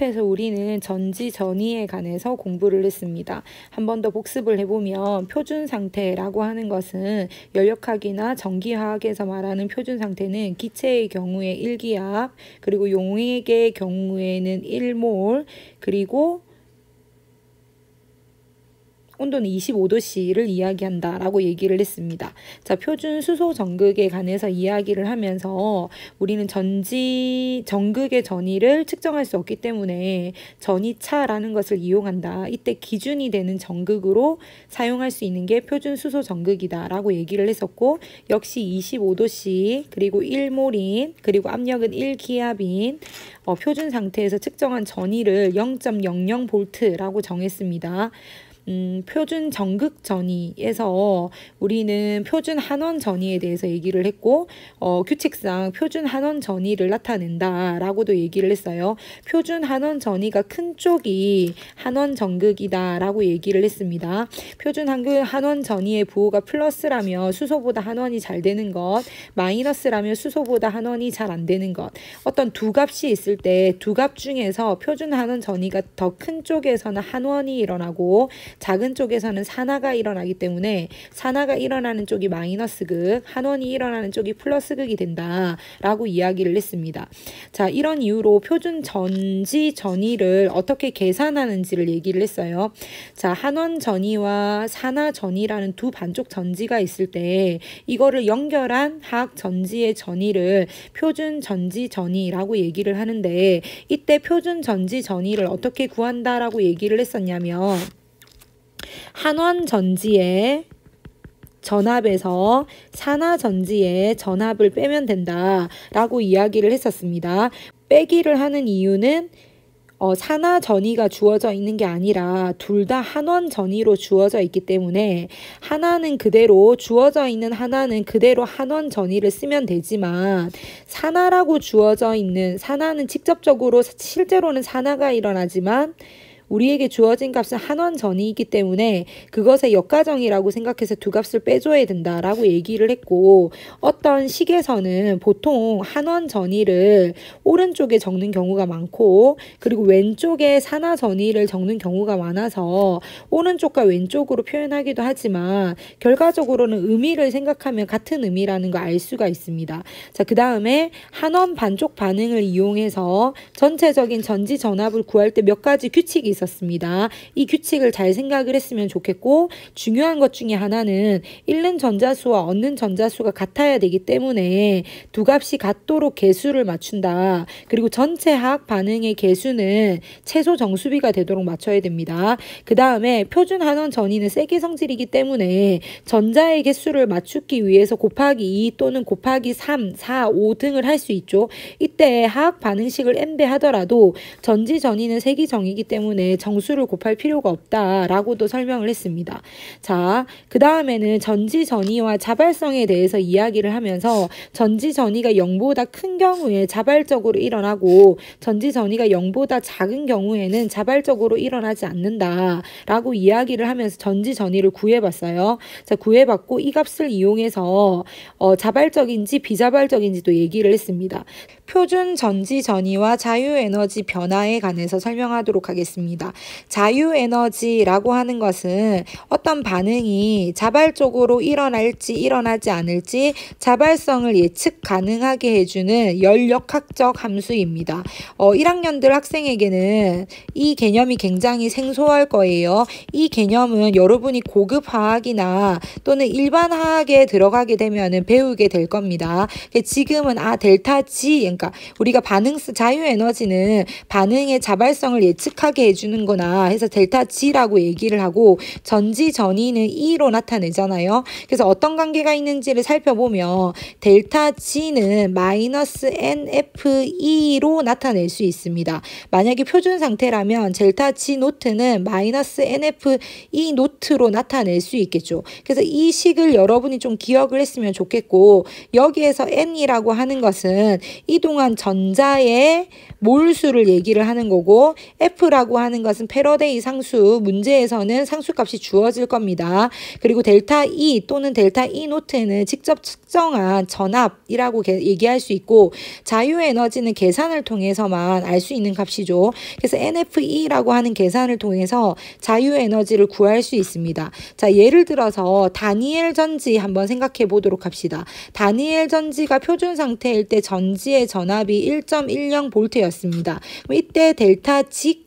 수업에서 우리는 전지 전이에 관해서 공부를 했습니다. 한 번 더 복습을 해보면 표준 상태라고 하는 것은 연력학이나 전기화학에서 말하는 표준 상태는 기체의 경우에 1기압, 그리고 용액의 경우에는 1몰, 그리고 온도는 25도씨를 이야기한다라고 얘기를 했습니다. 자, 표준 수소 전극에 관해서 이야기를 하면서 우리는 전극의 전위를 측정할 수 없기 때문에 전위차라는 것을 이용한다. 이때 기준이 되는 전극으로 사용할 수 있는 게 표준 수소 전극이다라고 얘기를 했었고, 역시 25도씨, 그리고 1몰인, 그리고 압력은 1기압인 표준 상태에서 측정한 전위를 0.00V라고 정했습니다. 표준 전극 전위에서 우리는 표준 한원 전위에 대해서 얘기를 했고, 규칙상 표준 한원 전위를 나타낸다 라고도 얘기를 했어요. 표준 한원 전위가 큰 쪽이 한원 전극이다 라고 얘기를 했습니다. 표준 한원 전위의 부호가 플러스라면 수소보다 한원이 잘 되는 것, 마이너스라면 수소보다 한원이 잘 안 되는 것. 어떤 두 값이 있을 때 두 값 중에서 표준 한원 전위가 더 큰 쪽에서는 한원이 일어나고 작은 쪽에서는 산화가 일어나기 때문에 산화가 일어나는 쪽이 마이너스극, 한원이 일어나는 쪽이 플러스극이 된다라고 이야기를 했습니다. 자, 이런 이유로 표준 전지 전위를 어떻게 계산하는지를 얘기를 했어요. 자, 한원 전위와 산화 전위라는 두 반쪽 전지가 있을 때 이거를 연결한 화학 전지의 전위를 표준 전지 전위라고 얘기를 하는데, 이때 표준 전지 전위를 어떻게 구한다라고 얘기를 했었냐면, 한원 전지의 전압에서 산화 전지의 전압을 빼면 된다라고 이야기를 했었습니다. 빼기를 하는 이유는 산화 전위가 주어져 있는 게 아니라 둘 다 한원 전위로 주어져 있기 때문에 하나는 그대로 주어져 있는 하나는 그대로 한원 전위를 쓰면 되지만, 산화라고 주어져 있는 산화는 직접적으로 실제로는 산화가 일어나지만 우리에게 주어진 값은 한원 전위이기 때문에 그것의 역가정이라고 생각해서 두 값을 빼줘야 된다라고 얘기를 했고, 어떤 식에서는 보통 한원 전위를 오른쪽에 적는 경우가 많고, 그리고 왼쪽에 산화 전위를 적는 경우가 많아서 오른쪽과 왼쪽으로 표현하기도 하지만 결과적으로는 의미를 생각하면 같은 의미라는 거 알 수가 있습니다. 자, 그 다음에 한원 반쪽 반응을 이용해서 전체적인 전지 전압을 구할 때 몇 가지 규칙이 있었습니다. 이 규칙을 잘 생각을 했으면 좋겠고, 중요한 것 중에 하나는 잃는 전자수와 얻는 전자수가 같아야 되기 때문에 두 값이 같도록 개수를 맞춘다. 그리고 전체 화학 반응의 개수는 최소 정수비가 되도록 맞춰야 됩니다. 그 다음에 표준 한원 전위는 세기 성질이기 때문에 전자의 개수를 맞추기 위해서 곱하기 2 또는 곱하기 3, 4, 5 등을 할 수 있죠. 이때 화학 반응식을 n배 하더라도 전지 전위는 세기정이기 때문에 정수를 곱할 필요가 없다라고도 설명을 했습니다. 자, 그 다음에는 전지 전위와 자발성에 대해서 이야기를 하면서, 전지 전위가 0보다 큰 경우에 자발적으로 일어나고 전지 전위가 0보다 작은 경우에는 자발적으로 일어나지 않는다라고 이야기를 하면서 전지 전위를 구해봤어요. 자, 구해봤고 이 값을 이용해서 자발적인지 비자발적인지도 얘기를 했습니다. 표준 전지 전위와 자유에너지 변화에 관해서 설명하도록 하겠습니다. 자유에너지라고 하는 것은 어떤 반응이 자발적으로 일어날지 일어나지 않을지 자발성을 예측 가능하게 해주는 열역학적 함수입니다. 1학년들 학생에게는 이 개념이 굉장히 생소할 거예요. 이 개념은 여러분이 고급 화학이나 또는 일반 화학에 들어가게 되면 배우게 될 겁니다. 지금은 델타 G, 그러니까 우리가 자유에너지는 반응의 자발성을 예측하게 해주는구나 해서 델타 G라고 얘기를 하고, 전지 전위는 E로 나타내잖아요. 그래서 어떤 관계가 있는지를 살펴보면 델타 G는 마이너스 NFE로 나타낼 수 있습니다. 만약에 표준 상태라면 델타 G 노트는 마이너스 NFE 노트로 나타낼 수 있겠죠. 그래서 이 식을 여러분이 좀 기억을 했으면 좋겠고, 여기에서 N이라고 하는 것은 이동한 전자의 몰수를 얘기를 하는 거고, F라고 하는 하는 것은 패러데이 상수, 문제에서는 상수값이 주어질 겁니다. 그리고 델타 E 또는 델타 E 노트는 직접 측정한 전압이라고 얘기할 수 있고 자유에너지는 계산을 통해서만 알 수 있는 값이죠. 그래서 NFE라고 하는 계산을 통해서 자유에너지를 구할 수 있습니다. 자, 예를 들어서 다니엘 전지 한번 생각해 보도록 합시다. 다니엘 전지가 표준 상태일 때 전지의 전압이 1.10V였습니다. 이때 델타 G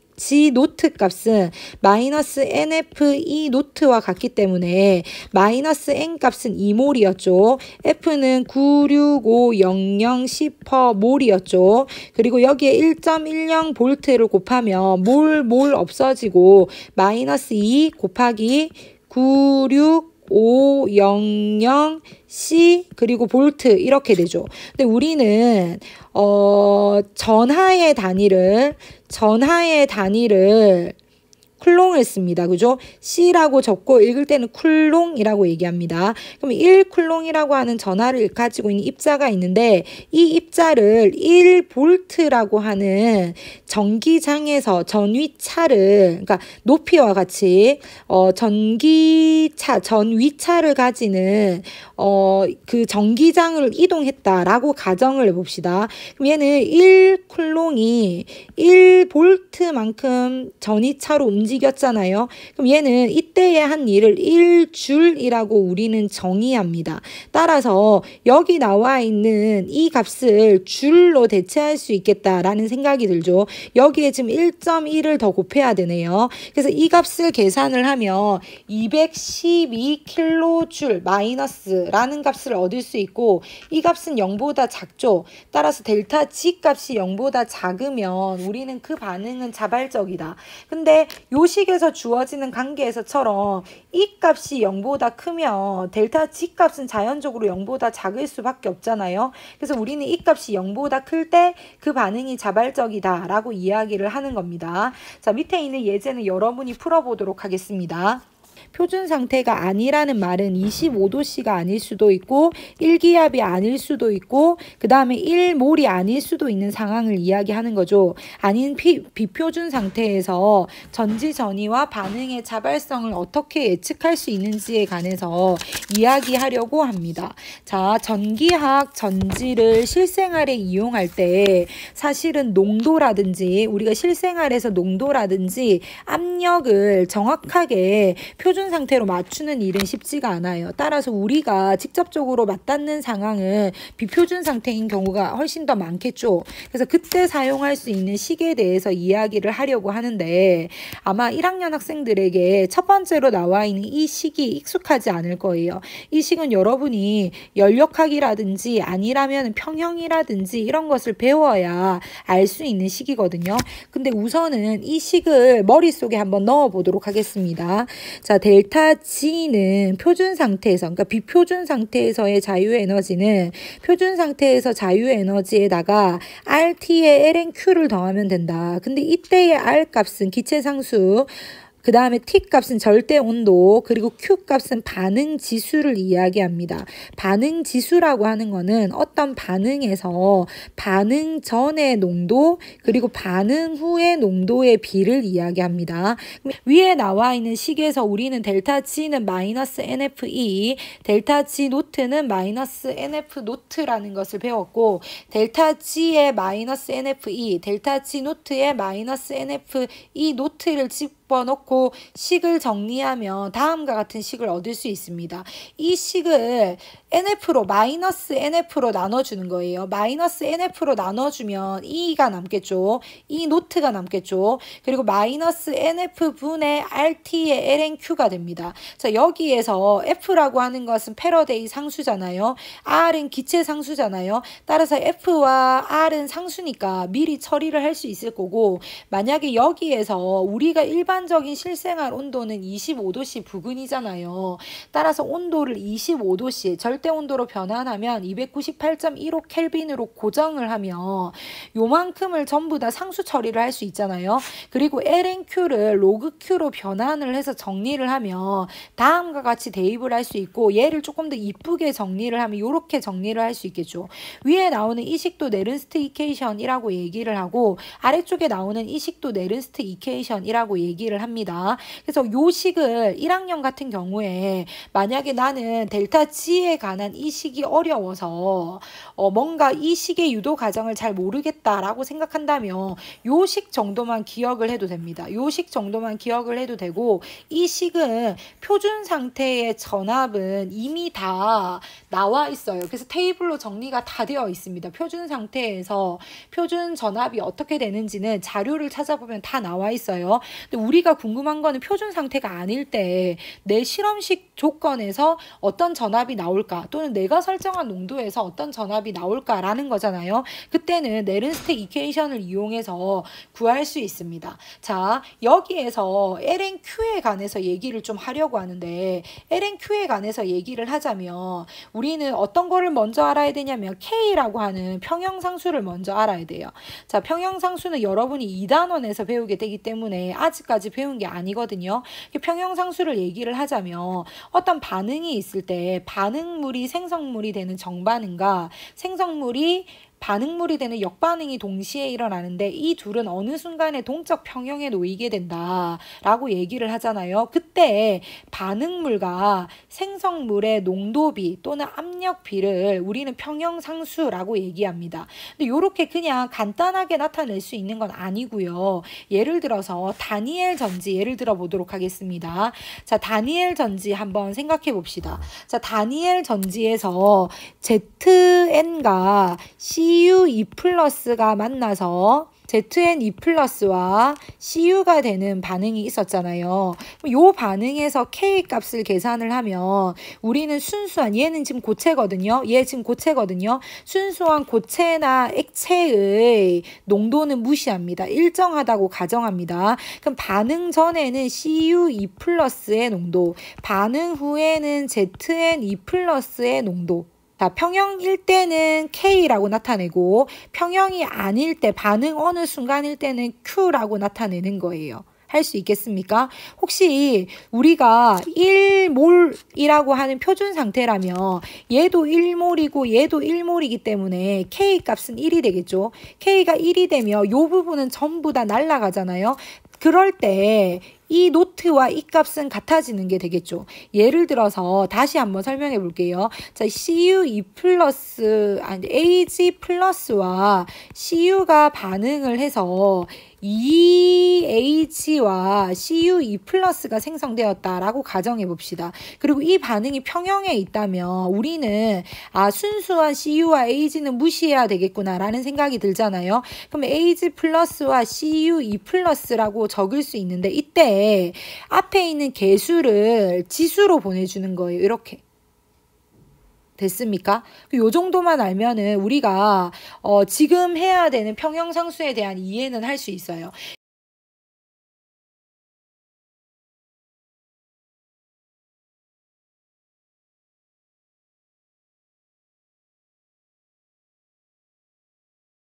노트 값은 마이너스 NFE 노트와 같기 때문에 마이너스 N 값은 2몰이었죠. F는 9650010몰이었죠. 그리고 여기에 1.10V를 곱하면 몰 없어지고 마이너스 2 곱하기 96500C 그리고 볼트 이렇게 되죠. 근데 우리는 전하의 단위를 쿨롱을 씁니다. 그죠? C라고 적고 읽을 때는 쿨롱이라고 얘기합니다. 그럼 1쿨롱이라고 하는 전하를 가지고 있는 입자가 있는데 이 입자를 1볼트라고 하는 전기장에서 전위차를 그러니까 높이와 같이 전위차를 가지는 그 전기장을 이동했다라고 가정을 해봅시다. 그럼 얘는 1쿨롱이 1볼트만큼 전위차로 움직였잖아요. 그럼 얘는 이때에 한 일을 1줄이라고 우리는 정의합니다. 따라서 여기 나와 있는 이 값을 줄로 대체할 수 있겠다라는 생각이 들죠. 여기에 지금 1.1을 더 곱해야 되네요. 그래서 이 값을 계산을 하면 212kJ 마이너스라는 값을 얻을 수 있고 이 값은 0보다 작죠. 따라서 델타 G 값이 0보다 작으면 우리는 그 반응은 자발적이다. 근데 요 식에서 주어지는 관계에서처럼 이 값이 0보다 크면 델타 G 값은 자연적으로 0보다 작을 수밖에 없잖아요. 그래서 우리는 이 값이 0보다 클 때 그 반응이 자발적이다 라고 이야기를 하는 겁니다. 자, 밑에 있는 예제는 여러분이 풀어보도록 하겠습니다. 표준 상태가 아니라는 말은 25도씨가 아닐 수도 있고 1기압이 아닐 수도 있고 그 다음에 1몰이 아닐 수도 있는 상황을 이야기하는 거죠. 아닌 비표준 상태에서 전지 전이와 반응의 자발성을 어떻게 예측할 수 있는지에 관해서 이야기하려고 합니다. 자, 전기학 전지를 실생활에 이용할 때 사실은 농도라든지 우리가 실생활에서 농도라든지 압력을 정확하게 표준 상태로 맞추는 일은 쉽지가 않아요. 따라서 우리가 직접적으로 맞닿는 상황은 비표준 상태인 경우가 훨씬 더 많겠죠. 그래서 그때 사용할 수 있는 식에 대해서 이야기를 하려고 하는데 아마 1학년 학생들에게 첫 번째로 나와 있는 이 식이 익숙하지 않을 거예요. 이 식은 여러분이 연력학이라든지 아니라면 평형이라든지 이런 것을 배워야 알 수 있는 식이거든요. 근데 우선은 이 식을 머릿속에 한번 넣어 보도록 하겠습니다. 자, 델타 G는 표준 상태에서, 그러니까 비표준 상태에서의 자유에너지는 표준 상태에서 자유에너지에다가 RT의 LNQ를 더하면 된다. 근데 이때의 R 값은 기체상수, 그 다음에 T 값은 절대 온도, 그리고 Q 값은 반응 지수를 이야기합니다. 반응 지수라고 하는 거는 어떤 반응에서 반응 전의 농도, 그리고 반응 후의 농도의 비를 이야기합니다. 위에 나와 있는 식에서 우리는 델타 G는 마이너스 NFE, 델타 G 노트는 마이너스 NF 노트라는 것을 배웠고, 델타 G의 마이너스 NFE, 델타 G 노트의 마이너스 NFE 노트를 집어넣고 식을 정리하면 다음과 같은 식을 얻을 수 있습니다. 이 식을 NF로 마이너스 NF로 나눠주는 거예요. 마이너스 NF로 나눠주면 E가 남겠죠. E 노트가 남겠죠. 그리고 마이너스 NF분의 RT의 LNQ가 됩니다. 자, 여기에서 F라고 하는 것은 패러데이 상수잖아요. R은 기체 상수잖아요. 따라서 F와 R은 상수니까 미리 처리를 할 수 있을 거고, 만약에 여기에서 우리가 일반 일반적인 실생활 온도는 25도씨 부근이잖아요. 따라서 온도를 25도씨 절대 온도로 변환하면 298.15 켈빈으로 고정을 하면 요만큼을 전부 다 상수 처리를 할 수 있잖아요. 그리고 LNQ를 로그 Q로 변환을 해서 정리를 하면 다음과 같이 대입을 할 수 있고, 얘를 조금 더 이쁘게 정리를 하면 이렇게 정리를 할 수 있겠죠. 위에 나오는 이 식도 네른스트 이퀘이션이라고 얘기를 하고, 아래쪽에 나오는 이 식도 네른스트 이퀘이션이라고 얘기를 합니다. 그래서 요 식을 1학년 같은 경우에 만약에 나는 델타 G에 관한 이 식이 어려워서 뭔가 이 식의 유도 과정을 잘 모르겠다라고 생각한다면 요 식 정도만 기억을 해도 됩니다. 요 식 정도만 기억을 해도 되고, 이 식은 표준 상태의 전압은 이미 다 나와 있어요. 그래서 테이블로 정리가 다 되어 있습니다. 표준 상태에서 표준 전압이 어떻게 되는지는 자료를 찾아보면 다 나와 있어요. 근데 우리가 궁금한 거는 표준 상태가 아닐 때 내 실험식 조건에서 어떤 전압이 나올까, 또는 내가 설정한 농도에서 어떤 전압이 나올까라는 거잖아요. 그때는 네른스트 이퀘이션을 이용해서 구할 수 있습니다. 자, 여기에서 LNQ에 관해서 얘기를 좀 하려고 하는데, LNQ에 관해서 얘기를 하자면 우리는 어떤 거를 먼저 알아야 되냐면 K라고 하는 평형상수를 먼저 알아야 돼요. 자, 평형상수는 여러분이 2단원에서 배우게 되기 때문에 아직까지 배운 게 아니거든요. 평형상수를 얘기를 하자면 어떤 반응이 있을 때 반응물이 생성물이 되는 정반응과 생성물이 반응물이 되는 역반응이 동시에 일어나는데, 이 둘은 어느 순간에 동적 평형에 놓이게 된다라고 얘기를 하잖아요. 그때 반응물과 생성물의 농도비 또는 압력비를 우리는 평형상수라고 얘기합니다. 근데 이렇게 그냥 간단하게 나타낼 수 있는 건 아니고요. 예를 들어서 다니엘 전지 예를 들어 보도록 하겠습니다. 자, 다니엘 전지 한번 생각해 봅시다. 자, 다니엘 전지에서 ZN과 CU2 플러스가 만나서 ZN2 플러스와 CU가 되는 반응이 있었잖아요. 이 반응에서 K 값을 계산을 하면 우리는 순수한, 얘는 지금 고체거든요. 얘 지금 고체거든요. 순수한 고체나 액체의 농도는 무시합니다. 일정하다고 가정합니다. 그럼 반응 전에는 CU2 플러스의 농도, 반응 후에는 ZN2 플러스의 농도. 자, 평형일 때는 K라고 나타내고 평형이 아닐 때, 반응 어느 순간일 때는 Q라고 나타내는 거예요. 할 수 있겠습니까? 혹시 우리가 1몰이라고 하는 표준 상태라면 얘도 1몰이고 얘도 1몰이기 때문에 K 값은 1이 되겠죠. K가 1이 되면 이 부분은 전부 다 날아가잖아요. 그럴 때 이 노트와 이 값은 같아지는 게 되겠죠. 예를 들어서 다시 한번 설명해 볼게요. 자, CU2 플러스, AG 플러스와 CU가 반응을 해서 2H와 CU2 플러스가 생성되었다라고 가정해 봅시다. 그리고 이 반응이 평형에 있다면 우리는 순수한 CU와 AG는 무시해야 되겠구나라는 생각이 들잖아요. 그럼 AG 플러스와 CU2 플러스라고 적을 수 있는데, 이때 앞에 있는 개수를 지수로 보내주는 거예요. 이렇게. 됐습니까? 요 정도만 알면은 우리가 지금 해야 되는 평형상수에 대한 이해는 할 수 있어요.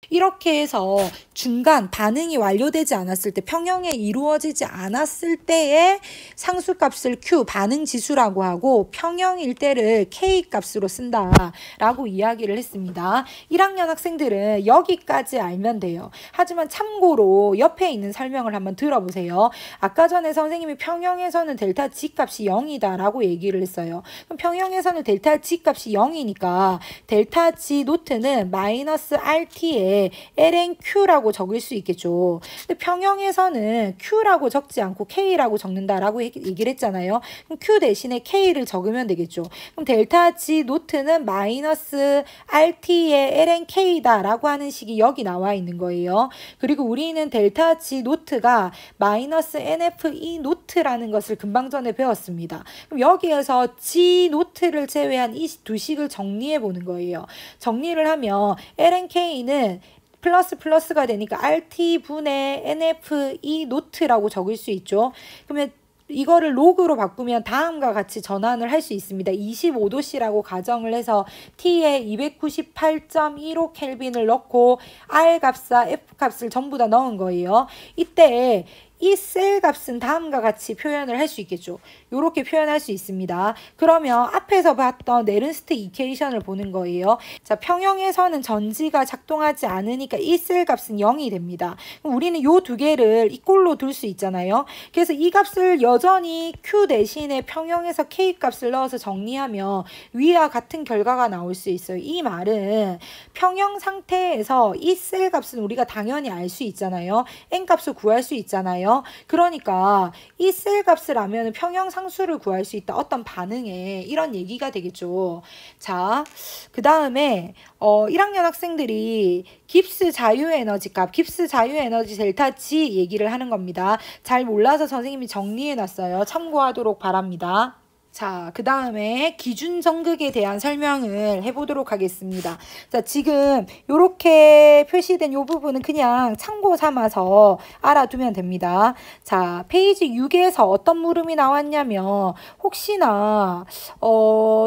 이렇게 해서 중간 반응이 완료되지 않았을 때, 평형에 이루어지지 않았을 때의 상수값을 Q, 반응지수라고 하고, 평형일 때를 K 값으로 쓴다라고 이야기를 했습니다. 1학년 학생들은 여기까지 알면 돼요. 하지만 참고로 옆에 있는 설명을 한번 들어보세요. 아까 전에 선생님이 평형에서는 델타 G 값이 0이다라고 얘기를 했어요. 그럼 평형에서는 델타 G 값이 0이니까 델타 G 노트는 마이너스 RT에 LNQ라고 적을 수 있겠죠. 근데 평형에서는 Q라고 적지 않고 K라고 적는다라고 얘기를 했잖아요. 그럼 Q 대신에 K를 적으면 되겠죠. 그럼 델타 G 노트는 마이너스 RT의 LNK다라고 하는 식이 여기 나와 있는 거예요. 그리고 우리는 델타 G 노트가 마이너스 NFE 노트라는 것을 금방 전에 배웠습니다. 그럼 여기에서 G 노트를 제외한 이 두 식을 정리해 보는 거예요. 정리를 하면 LNK는 플러스가 되니까 RT 분의 NFE 노트라고 적을 수 있죠. 그러면 이거를 로그로 바꾸면 다음과 같이 전환을 할 수 있습니다. 25도씨라고 가정을 해서 T에 298.15 켈빈을 넣고 R 값과 F 값을 전부 다 넣은 거예요. 이때 이 셀 값은 다음과 같이 표현을 할 수 있겠죠. 이렇게 표현할 수 있습니다. 그러면 앞에서 봤던 네른스트 이퀘이션을 보는 거예요. 자, 평형에서는 전지가 작동하지 않으니까 이 셀 값은 0이 됩니다. 그럼 우리는 요 두 개를 이꼴로 둘 수 있잖아요. 그래서 이 값을 여전히 Q 대신에 평형에서 K 값을 넣어서 정리하면 위와 같은 결과가 나올 수 있어요. 이 말은 평형 상태에서 이 셀 값은 우리가 당연히 알 수 있잖아요. N 값을 구할 수 있잖아요. 그러니까 이 셀 값을 알면 평형 상수를 구할 수 있다. 어떤 반응에 이런 얘기가 되겠죠. 자, 그 다음에 1학년 학생들이 깁스 자유에너지 값, 깁스 자유에너지 델타 G 얘기를 하는 겁니다. 잘 몰라서 선생님이 정리해놨어요. 참고하도록 바랍니다. 자, 그 다음에 기준 전극에 대한 설명을 해보도록 하겠습니다. 자, 지금 이렇게 표시된 이 부분은 그냥 참고 삼아서 알아두면 됩니다. 자, 페이지 6에서 어떤 물음이 나왔냐면 혹시나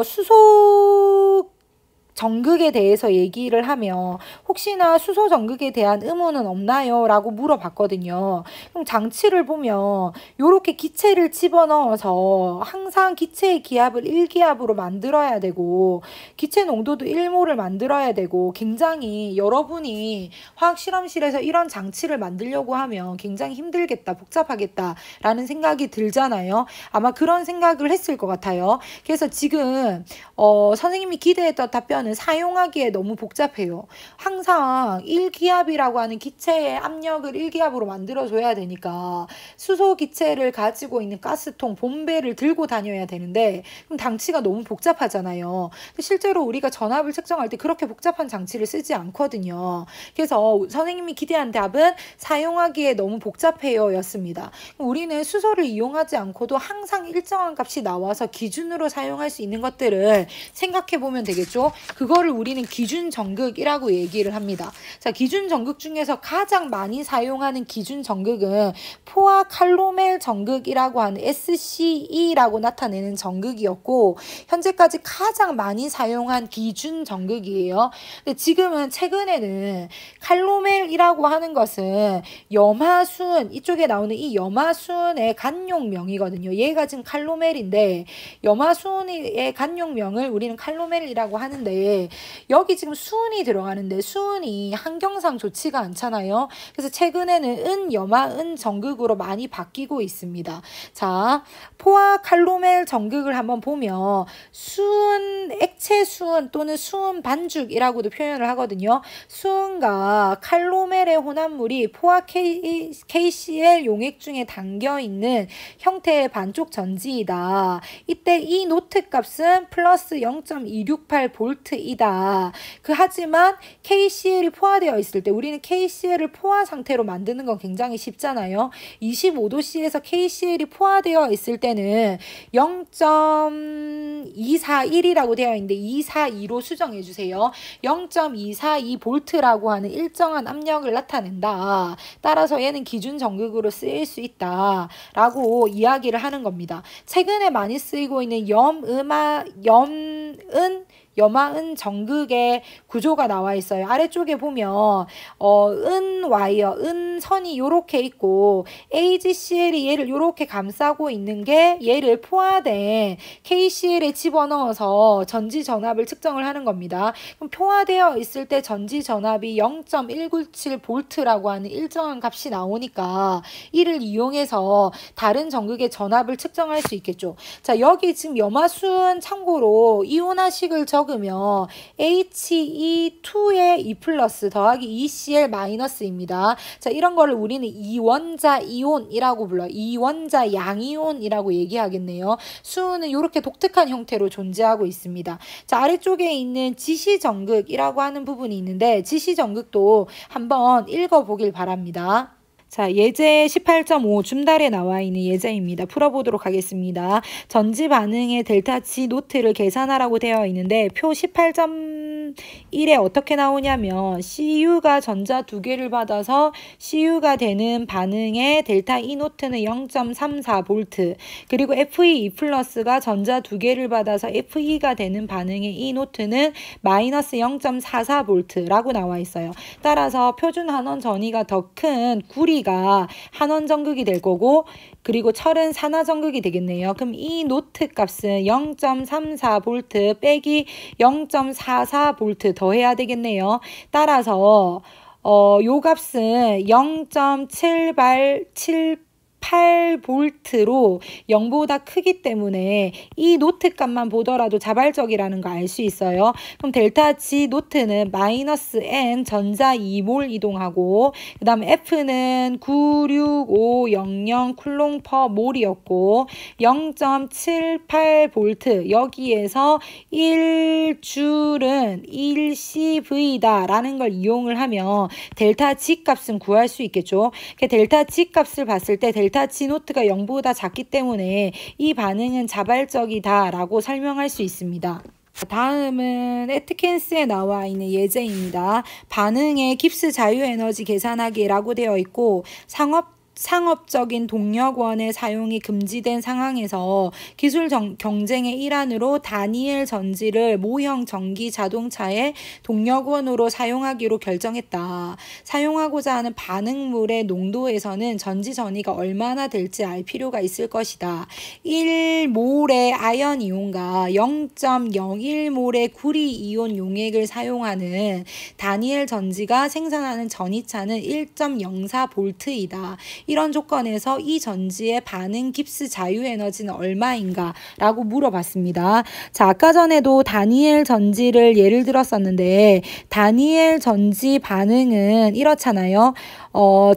수소 전극에 대해서 얘기를 하면 혹시나 수소 전극에 대한 의문은 없나요? 라고 물어봤거든요. 그럼 장치를 보면 이렇게 기체를 집어넣어서 항상 기체의 기압을 1기압으로 만들어야 되고 기체 농도도 1몰을 만들어야 되고 굉장히 여러분이 화학실험실에서 이런 장치를 만들려고 하면 굉장히 힘들겠다, 복잡하겠다 라는 생각이 들잖아요. 아마 그런 생각을 했을 것 같아요. 그래서 지금 선생님이 기대했던 답변은 사용하기에 너무 복잡해요. 항상 1기압이라고 하는 기체의 압력을 1기압으로 만들어줘야 되니까 수소 기체를 가지고 있는 가스통, 본배를 들고 다녀야 되는데 그럼 장치가 너무 복잡하잖아요. 실제로 우리가 전압을 측정할 때 그렇게 복잡한 장치를 쓰지 않거든요. 그래서 선생님이 기대한 답은 사용하기에 너무 복잡해요 였습니다. 우리는 수소를 이용하지 않고도 항상 일정한 값이 나와서 기준으로 사용할 수 있는 것들을 생각해 보면 되겠죠. 그거를 우리는 기준 전극이라고 얘기를 합니다. 자, 기준 전극 중에서 가장 많이 사용하는 기준 전극은 포화 칼로멜 전극이라고 하는 SCE라고 나타내는 전극이었고 현재까지 가장 많이 사용한 기준 전극이에요. 근데 지금은 최근에는 칼로멜이라고 하는 것은 염화수은, 이쪽에 나오는 이 염화수은의 간용명이거든요. 얘가 지금 칼로멜인데 염화수은의 간용명을 우리는 칼로멜이라고 하는데 여기 지금 수은이 들어가는데 수은이 환경상 좋지가 않잖아요. 그래서 최근에는 은, 염화, 은 전극으로 많이 바뀌고 있습니다. 자, 포화 칼로멜 전극을 한번 보면 수은, 액체 수은 또는 수은 반죽이라고도 표현을 하거든요. 수은과 칼로멜의 혼합물이 포화 KCl 용액 중에 담겨 있는 형태의 반쪽 전지이다. 이때 이 노트 값은 플러스 0.268V이다. 하지만 KCl이 포화되어 있을 때 우리는 KCl을 포화 상태로 만드는 건 굉장히 쉽잖아요. 25도씨에서 KCl이 포화되어 있을 때는 0.241이라고 되어 있는데 242로 수정해 주세요. 0.242V라고 하는 일정한 압력을 나타낸다. 따라서 얘는 기준 전극으로 쓰일 수 있다. 라고 이야기를 하는 겁니다. 최근에 많이 쓰이고 있는 염화은 전극의 구조가 나와 있어요. 아래쪽에 보면 은 와이어, 은 선이 요렇게 있고 AgCl이 얘를 요렇게 감싸고 있는 게 얘를 포화된 KCl에 집어넣어서 전지 전압을 측정을 하는 겁니다. 그럼 포화되어 있을 때 전지 전압이 0.197V라고 하는 일정한 값이 나오니까 이를 이용해서 다른 전극의 전압을 측정할 수 있겠죠. 자, 여기 지금 염화수은 참고로 이온화식을 적으면 HE2의 2 플러스 더하기 ECl 마이너스입니다. 자, 이런 거를 우리는 이원자 이온이라고 불러요. 이원자 양이온이라고 얘기하겠네요. 수은은 이렇게 독특한 형태로 존재하고 있습니다. 자, 아래쪽에 있는 지시전극이라고 하는 부분이 있는데 지시전극도 한번 읽어보길 바랍니다. 자, 예제 18.5 줌달에 나와 있는 예제입니다. 풀어보도록 하겠습니다. 전지 반응의 델타 G 노트를 계산하라고 되어 있는데 표 18.1 1에 어떻게 나오냐면 CU가 전자 두 개를 받아서 CU가 되는 반응의 델타 E 노트는 0.34V, 그리고 FE 플러스가 전자 두 개를 받아서 FE가 되는 반응의 E 노트는 마이너스 0.44V라고 나와 있어요. 따라서 표준 한원 전위가 더 큰 구리가 한원 전극이 될 거고, 그리고 철은 산화 전극이 되겠네요. 그럼 이 노트 값은 0.34V 빼기 0.44V 더해야 되겠네요. 따라서 요 값은 0.78V로 0보다 크기 때문에 이 노트 값만 보더라도 자발적이라는 거 알 수 있어요. 그럼 델타 G 노트는 마이너스 N 전자 2몰 이동하고, 그 다음 F는 96500 쿨롱 퍼 몰이었고 0.78V, 여기에서 1줄은 1CV다 라는 걸 이용을 하면 델타 G 값은 구할 수 있겠죠. 델타 G 값을 봤을 때 델타 G 노트가 0보다 작기 때문에 이 반응은 자발적이다 라고 설명할 수 있습니다. 다음은 애트킨스에 나와 있는 예제입니다. 반응의 깁스 자유에너지 계산하기라고 되어 있고, 상업적인 동력원의 사용이 금지된 상황에서 기술 경쟁의 일환으로 다니엘 전지를 모형 전기 자동차의 동력원으로 사용하기로 결정했다. 사용하고자 하는 반응물의 농도에서는 전지 전위가 얼마나 될지 알 필요가 있을 것이다. 1몰의 아연 이온과 0.01몰의 구리 이온 용액을 사용하는 다니엘 전지가 생산하는 전이차는 1.04V이다. 이런 조건에서 이 전지의 반응 깁스 자유에너지는 얼마인가 라고 물어봤습니다. 자, 아까 전에도 다니엘 전지를 예를 들었었는데, 다니엘 전지 반응은 이렇잖아요.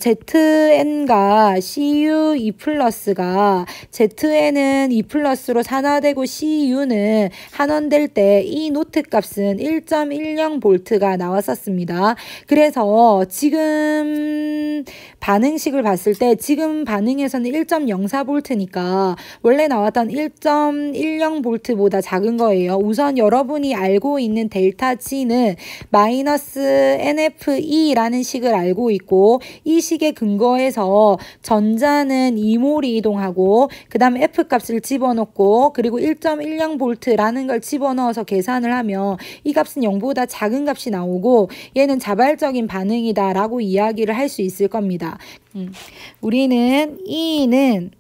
ZN과 CU2 플러스가 ZN은 2 플러스로 산화되고 CU는 한원될 때 이 노트 값은 1.10V가 나왔었습니다. 그래서 지금 반응식을 봤을 때 지금 반응에서는 1.04V니까 원래 나왔던 1.10V보다 작은 거예요. 우선 여러분이 알고 있는 델타 G는 마이너스 NFE라는 식을 알고 있고, 이 식에 근거해서 전자는 2몰이 이동하고, 그 다음에 F 값을 집어넣고, 그리고 1.10V라는 걸 집어넣어서 계산을 하면 이 값은 0보다 작은 값이 나오고, 얘는 자발적인 반응이다 라고 이야기를 할 수 있을 겁니다. 우리는 E는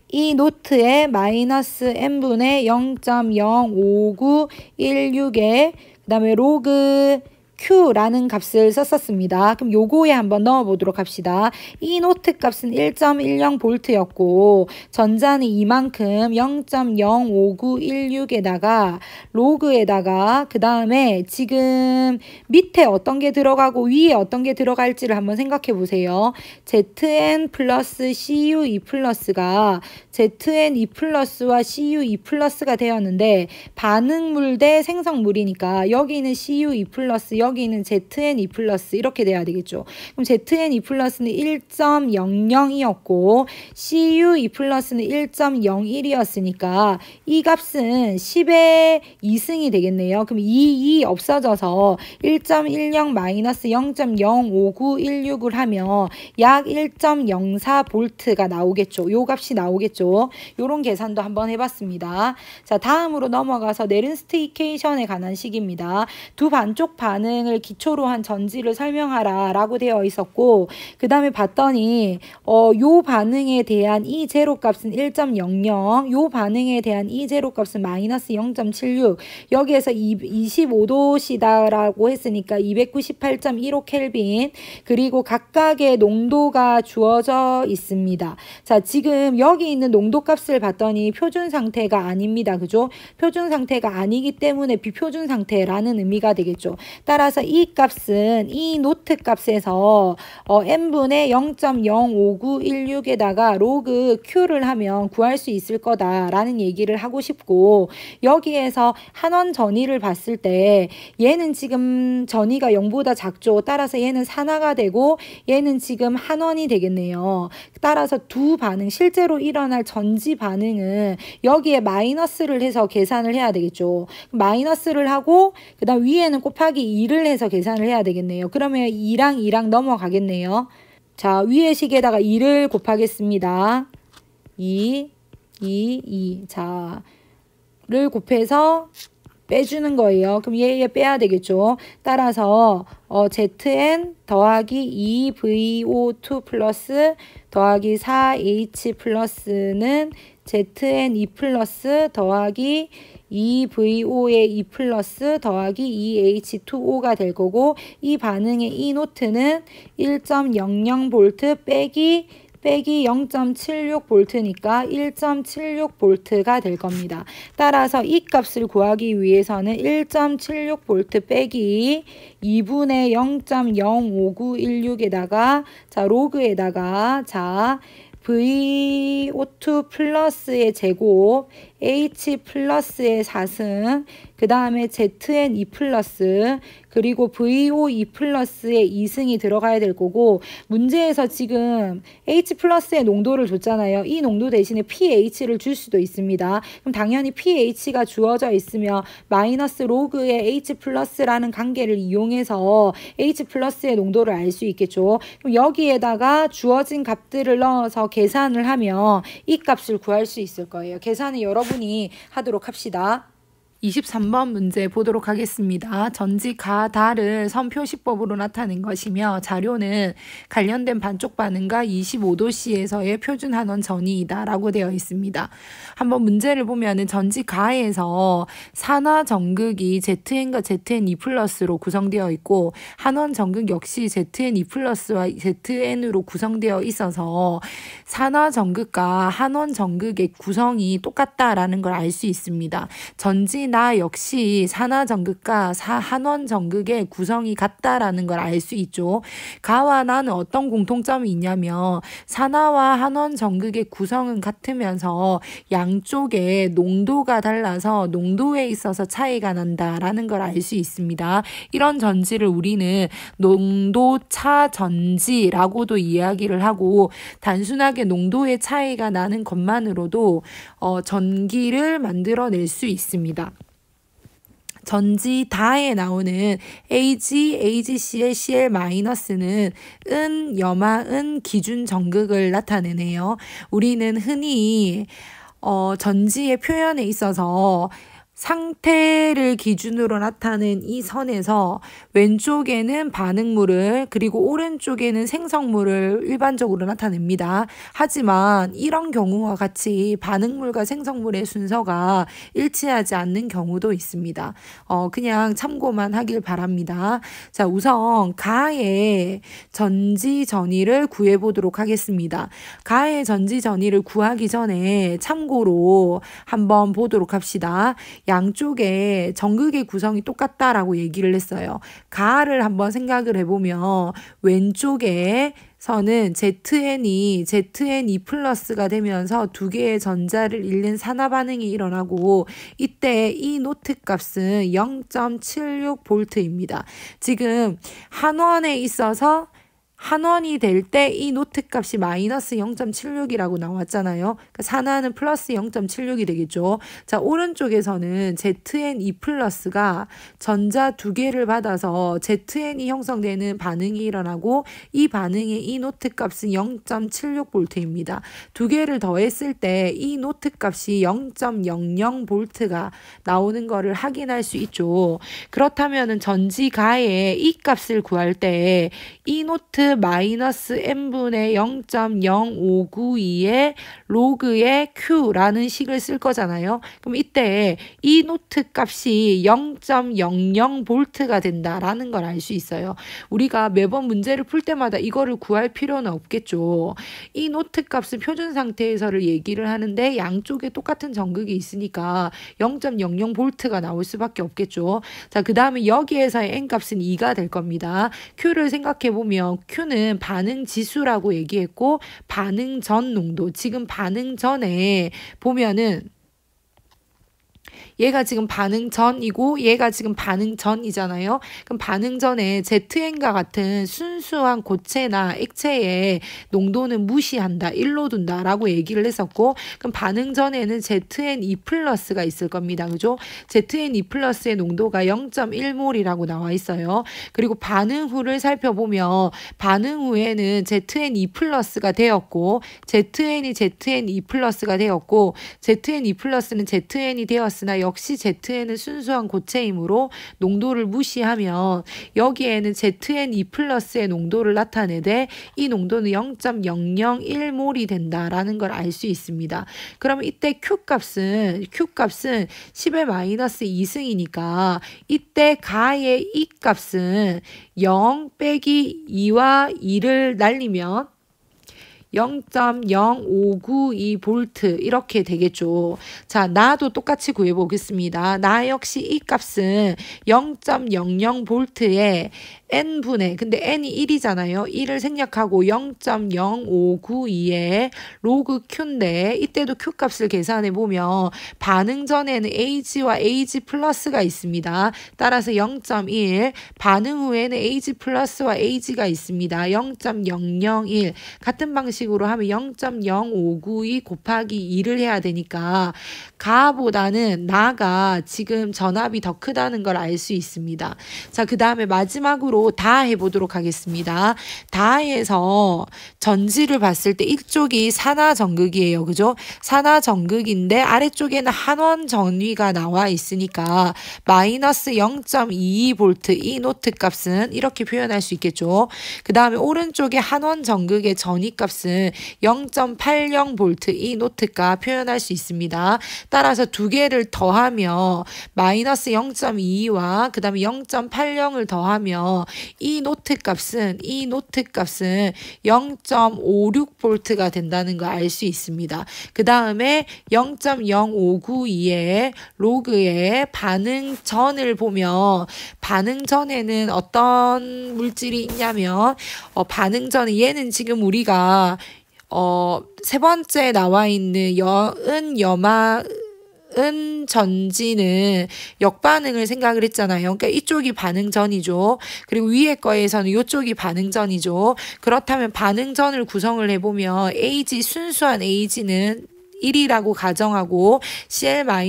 이 노트에 마이너스 n분의 0.05916에 그 다음에 로그 Q라는 값을 썼었습니다. 그럼 요거에 한번 넣어보도록 합시다. 이 노트 값은 1.10V였고 전자는 이만큼 0.05916에다가 로그에다가 그 다음에 지금 밑에 어떤 게 들어가고 위에 어떤 게 들어갈지를 한번 생각해 보세요. ZN 플러스 CU2 플러스가 ZN2 플러스와 CU2 플러스가 되었는데 반응물 대 생성물이니까 여기는 CU2 플러스 여기는 ZN2 플러스 이렇게 돼야 되겠죠. 그럼 ZN2 플러스는 1.00이었고 CU2 플러스는 1.01이었으니까 이 값은 10의 2승이 되겠네요. 그럼 2 없어져서 1.10 마이너스 0.05916을 하면 약 1.04V가 나오겠죠. 요 값이 나오겠죠. 요런 계산도 한번 해봤습니다. 자, 다음으로 넘어가서 네른스트 이퀘이션에 관한 식입니다. 두 반쪽 반응을 기초로 한 전지를 설명하라 라고 되어 있었고 그 다음에 봤더니 요 반응에 대한 이 제로 값은 1.00, 요 반응에 대한 이 제로 값은 마이너스 0.76, 여기에서 25도시다 라고 했으니까 298.15 켈빈, 그리고 각각의 농도가 주어져 있습니다. 자, 지금 여기 있는 농도 값을 봤더니 표준 상태가 아닙니다. 그죠? 표준 상태가 아니기 때문에 비표준 상태라는 의미가 되겠죠. 따라서 따라서 이 값은 이 노트 값에서 n분의 0.05916에다가 로그 q를 하면 구할 수 있을 거다라는 얘기를 하고 싶고, 여기에서 한원 전위를 봤을 때 얘는 지금 전위가 0보다 작죠. 따라서 얘는 산화가 되고 얘는 지금 한원이 되겠네요. 따라서 두 반응, 실제로 일어날 전지 반응은 여기에 마이너스를 해서 계산을 해야 되겠죠. 마이너스를 하고 그 다음 위에는 곱하기 2를 해서 계산을 해야 되겠네요. 그러면 2랑 넘어가겠네요. 자, 위의 식에다가 2를 곱하겠습니다. 2. 자, 를 곱해서 빼주는 거예요. 그럼 얘 빼야 되겠죠. 따라서 Zn 더하기 2VO2 플러스 더하기 4H 플러스는 ZN2 플러스 더하기 2VO의 2 플러스 더하기 2H2O가 될 거고, 이 반응의 E 노트는 1.00V 빼기 0.76V니까 1.76V가 될 겁니다. 따라서 이 값을 구하기 위해서는 1.76V 빼기 2분의 0.05916에다가 자 로그에다가 자 VO2 플러스의 제곱, H 플러스의 4승, 그 다음에 ZN2 플러스, 그리고 VO2 플러스의 2승이 들어가야 될 거고, 문제에서 지금 H 플러스의 농도를 줬잖아요. 이 농도 대신에 pH를 줄 수도 있습니다. 그럼 당연히 pH가 주어져 있으면 마이너스 로그의 H 플러스라는 관계를 이용해서 H 플러스의 농도를 알 수 있겠죠. 그럼 여기에다가 주어진 값들을 넣어서 계산을 하면 이 값을 구할 수 있을 거예요. 계산은 여러분이 하도록 합시다. 23번 문제 보도록 하겠습니다. 전지 가다를 선표시법으로 나타낸 것이며 자료는 관련된 반쪽 반응과 25도씨에서의 표준 한원 전위이다 라고 되어 있습니다. 한번 문제를 보면은 전지 가에서 산화 전극이 ZN과 ZN2 플러스로 구성되어 있고 한원 전극 역시 ZN2 플러스와 ZN으로 구성되어 있어서 산화 전극과 한원 전극의 구성이 똑같다라는 걸 알 수 있습니다. 전지 나 역시 산화 전극과 한원 전극의 구성이 같다라는 걸 알 수 있죠. 가와 나는 어떤 공통점이 있냐면 산화와 한원 전극의 구성은 같으면서 양쪽에 농도가 달라서 농도에 있어서 차이가 난다라는 걸 알 수 있습니다. 이런 전지를 우리는 농도차 전지라고도 이야기를 하고, 단순하게 농도의 차이가 나는 것만으로도 전기를 만들어낼 수 있습니다. 전지 다에 나오는 AG, AGCl, CL-는 은, 은 기준 전극을 나타내네요. 우리는 흔히 전지의 표현에 있어서 상태를 기준으로 나타낸 이 선에서 왼쪽에는 반응물을 그리고 오른쪽에는 생성물을 일반적으로 나타냅니다. 하지만 이런 경우와 같이 반응물과 생성물의 순서가 일치하지 않는 경우도 있습니다. 그냥 참고만 하길 바랍니다. 자, 우선 가의 전지 전위를 구해 보도록 하겠습니다. 가의 전지 전위를 구하기 전에 참고로 한번 보도록 합시다. 양쪽에 전극의 구성이 똑같다라고 얘기를 했어요. 가를 한번 생각을 해보면 왼쪽에서는 ZN2 플러스가 되면서 두 개의 전자를 잃는 산화 반응이 일어나고, 이때 이 노트 값은 0.76V입니다. 지금 한원에 있어서 한원이 될 때 이 노트 값이 마이너스 0.76이라고 나왔잖아요. 그러니까 산화는 플러스 0.76이 되겠죠. 자, 오른쪽에서는 ZN2 플러스가 전자 두 개를 받아서 ZN이 형성되는 반응이 일어나고, 이 반응의 이 노트 값은 0.76V입니다. 두 개를 더했을 때 이 노트 값이 0.00V가 나오는 거를 확인할 수 있죠. 그렇다면은 전지가의 이 값을 구할 때 이 노트 마이너스 n분의 0.0592의 로그의 q라는 식을 쓸 거잖아요. 그럼 이때 이 노트 값이 0.00V가 된다라는 걸 알 수 있어요. 우리가 매번 문제를 풀 때마다 이거를 구할 필요는 없겠죠. 이 노트 값은 표준 상태에서를 얘기를 하는데 양쪽에 똑같은 전극이 있으니까 0.00V가 나올 수밖에 없겠죠. 자, 그 다음에 여기에서의 n 값은 2가 될 겁니다. q를 생각해보면 q는 반응 지수라고 얘기했고 반응 전 농도, 지금 반응 전에 보면은 얘가 지금 반응 전이고 얘가 지금 반응 전이잖아요. 그럼 반응 전에 ZN과 같은 순수한 고체나 액체의 농도는 무시한다, 1로 둔다 라고 얘기를 했었고, 그럼 반응 전에는 ZNE 플러스가 있을 겁니다. 그죠? ZNE 플러스의 농도가 0.1몰이라고 나와 있어요. 그리고 반응 후를 살펴보면 반응 후에는 ZNE 플러스가 되었고 ZN이 ZNE 플러스가 되었고 ZNE 플러스는 ZN이 되었으나 역시 ZN은 순수한 고체이므로 농도를 무시하면 여기에는 ZNE 플러스의 농도를 나타내되 이 농도는 0.001몰이 된다라는 걸 알 수 있습니다. 그러면 이때 Q값은 10의 마이너스 2승이니까 이때 가의 E 값은 0 빼기 2와 2를 날리면 0.0592V 이렇게 되겠죠. 자, 나도 똑같이 구해보겠습니다. 나 역시 이 값은 0.00V에 n분의, 근데 n이 1이잖아요. 1을 생략하고 0.0592에 로그 q인데 이때도 q 값을 계산해 보면 반응 전에는 ag와 ag 플러스가 있습니다. 따라서 0.1, 반응 후에는 ag 플러스와 ag가 있습니다. 0.001, 같은 방식으로 하면 0.0592 곱하기 2를 해야 되니까 가보다는 나가 지금 전압이 더 크다는 걸 알 수 있습니다. 자, 그 다음에 마지막으로 다 해보도록 하겠습니다. 다에서 전지를 봤을 때 이쪽이 산화전극이에요. 그죠? 산화전극인데 아래쪽에는 한원 전위가 나와 있으니까 마이너스 0.22V 이 노트 값은 이렇게 표현할 수 있겠죠. 그 다음에 오른쪽에 한원 전극의 전위 값은 0.80V 이 노트가 표현할 수 있습니다. 따라서 두 개를 더하면 마이너스 0.22와 그 다음에 0.80을 더하면 이 노트 값은 0.56V가 된다는 걸 알 수 있습니다. 그 다음에 0.0592의 로그의 반응 전을 보면 반응 전에는 어떤 물질이 있냐면 반응 전에 얘는 지금 우리가 세 번째 나와 있는 전지는 역반응을 생각을 했잖아요. 그러니까 이쪽이 반응 전이죠. 그리고 위에 거에서는 이쪽이 반응 전이죠. 그렇다면 반응 전을 구성을 해보면 순수한 AG는 1이라고 가정하고 CL-와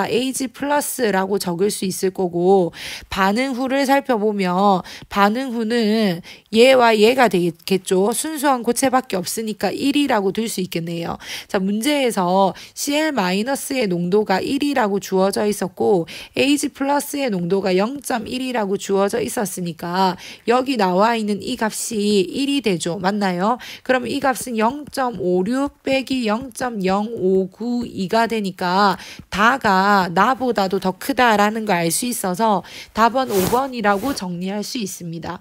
AG+라고 적을 수 있을 거고, 반응 후를 살펴보면 반응 후는 얘와 얘가 되겠죠. 순수한 고체밖에 없으니까 1이라고 둘 수 있겠네요. 자, 문제에서 CL-의 농도가 1이라고 주어져 있었고 AG+의 농도가 0.1이라고 주어져 있었으니까 여기 나와 있는 이 값이 1이 되죠. 맞나요? 그럼 이 값은 0.56 빼기 0.0592가 되니까 다가 나보다도 더 크다라는 걸 알 수 있어서 답은 5번이라고 정리할 수 있습니다.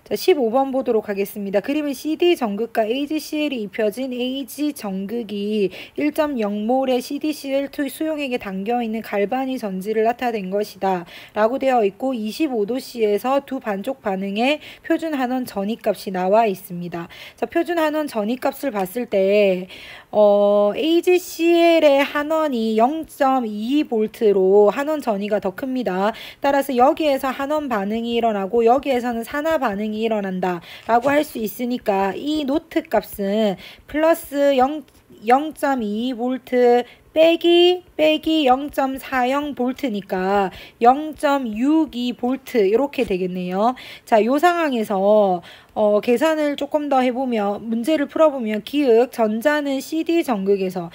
자, 15번 보도록 하겠습니다. 그림은 CD 전극과 AgCl이 입혀진 AG 전극이 1.0몰의 CdCl2 수용액에 담겨있는 갈바니 전지를 나타낸 것이다 라고 되어 있고 25도씨에서 두 반쪽 반응의 표준 한원 전위값이 나와 있습니다. 자, 표준 한원 전위값을 봤을 때 AgCl의 한원이 0.22V로 한원 전위가 더 큽니다. 따라서 여기에서 한원 반응이 일어나고 여기에서는 산화 반응이 일어난다 라고 할 수 있으니까 이 노트 값은 플러스 0.22V 빼기 0.40V니까 0.62V 이렇게 되겠네요. 자, 이 상황에서 계산을 조금 더 해보면 문제를 풀어보면 기역 전자는 CD 전극에서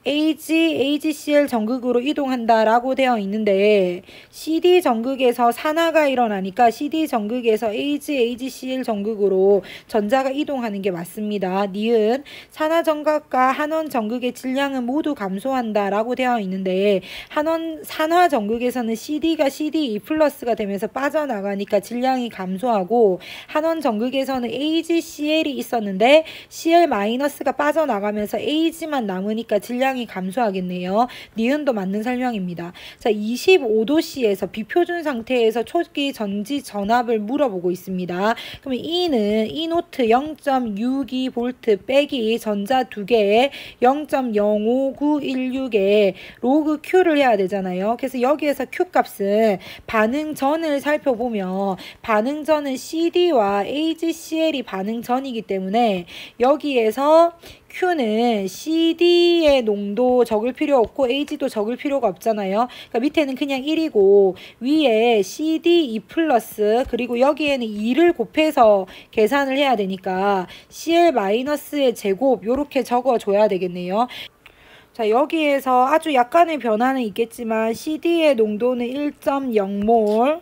AgCl 전극으로 이동한다라고 되어 있는데 CD 전극에서 산화가 일어나니까 CD 전극에서 AgCl 전극으로 전자가 이동하는 게 맞습니다. 니은 산화 전극과 한원 전극의 질량은 모두 감소한다라고 되어 있는데 산화 전극에서는 CD가 CD2 플러스가 되면서 빠져나가니까 질량이 감소하고 한원 전극에서는 AgCl이 있었는데 Cl 마이너스가 빠져나가면서 Ag만 남으니까 질량이 감소하겠네요. 니은도 맞는 설명입니다. 자, 25도씨에서 비표준 상태에서 초기 전지 전압을 물어보고 있습니다. 그러면 E는 E노트 0.62V 빼기 전자 2개에 0.05916에 로그 Q를 해야 되잖아요. 그래서 여기에서 Q 값은 반응 전을 살펴보면 반응 전은 CD와 AgCl이 반응 전이기 때문에 여기에서 Q는 CD의 농도 적을 필요 없고 AG도 적을 필요가 없잖아요. 그러니까 밑에는 그냥 1이고 위에 CD2 플러스 그리고 여기에는 2를 곱해서 계산을 해야 되니까 CL-의 제곱 요렇게 적어줘야 되겠네요. 자, 여기에서 아주 약간의 변화는 있겠지만 CD의 농도는 1.0몰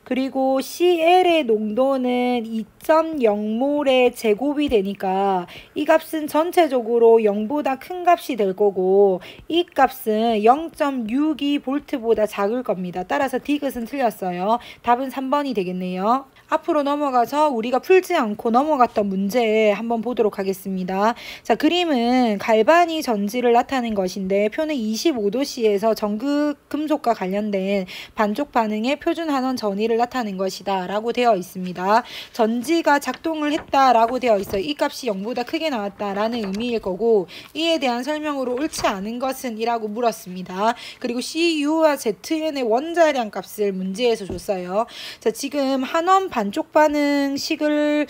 그리고 CL의 농도는 2.0몰의 제곱이 되니까 이 값은 전체적으로 0보다 큰 값이 될 거고 이 값은 0.62V보다 작을 겁니다. 따라서 디귿은 틀렸어요. 답은 3번이 되겠네요. 앞으로 넘어가서 우리가 풀지 않고 넘어갔던 문제 한번 보도록 하겠습니다. 자, 그림은 갈바니 전지를 나타낸 것인데 표는 25도씨에서 전극 금속과 관련된 반쪽 반응의 표준 한원 전위를 나타낸 것이다 라고 되어 있습니다. 전지가 작동을 했다 라고 되어 있어요. 이 값이 0보다 크게 나왔다 라는 의미일 거고 이에 대한 설명으로 옳지 않은 것은 이라고 물었습니다. 그리고 CU와 ZN의 원자량 값을 문제에서 줬어요. 자, 지금 한원 반쪽 반응식을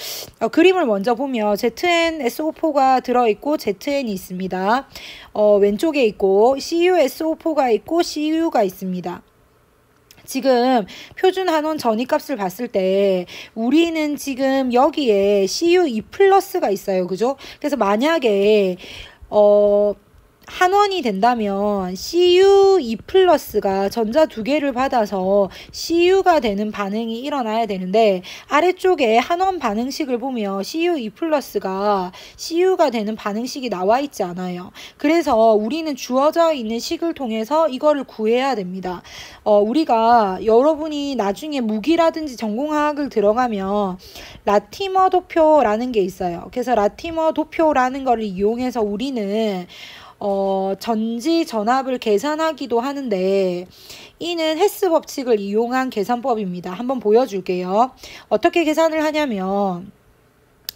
그림을 먼저 보면 ZnSO4가 들어있고 Zn이 있습니다. 왼쪽에 있고 CuSO4가 있고 CU가 있습니다. 지금 표준 한원 전위값을 봤을 때 우리는 지금 여기에 CU2 플러스가 있어요. 그죠? 그래서 만약에 한원이 된다면 CU2 플러스가 전자 2개를 받아서 CU가 되는 반응이 일어나야 되는데 아래쪽에 한원 반응식을 보면 CU2 플러스가 CU가 되는 반응식이 나와 있지 않아요. 그래서 우리는 주어져 있는 식을 통해서 이거를 구해야 됩니다. 우리가 여러분이 나중에 무기라든지 전공화학을 들어가면 라티머 도표라는 게 있어요. 그래서 라티머 도표라는 거를 이용해서 우리는 전지 전압을 계산하기도 하는데 이는 헤스 법칙을 이용한 계산법입니다. 한번 보여줄게요. 어떻게 계산을 하냐면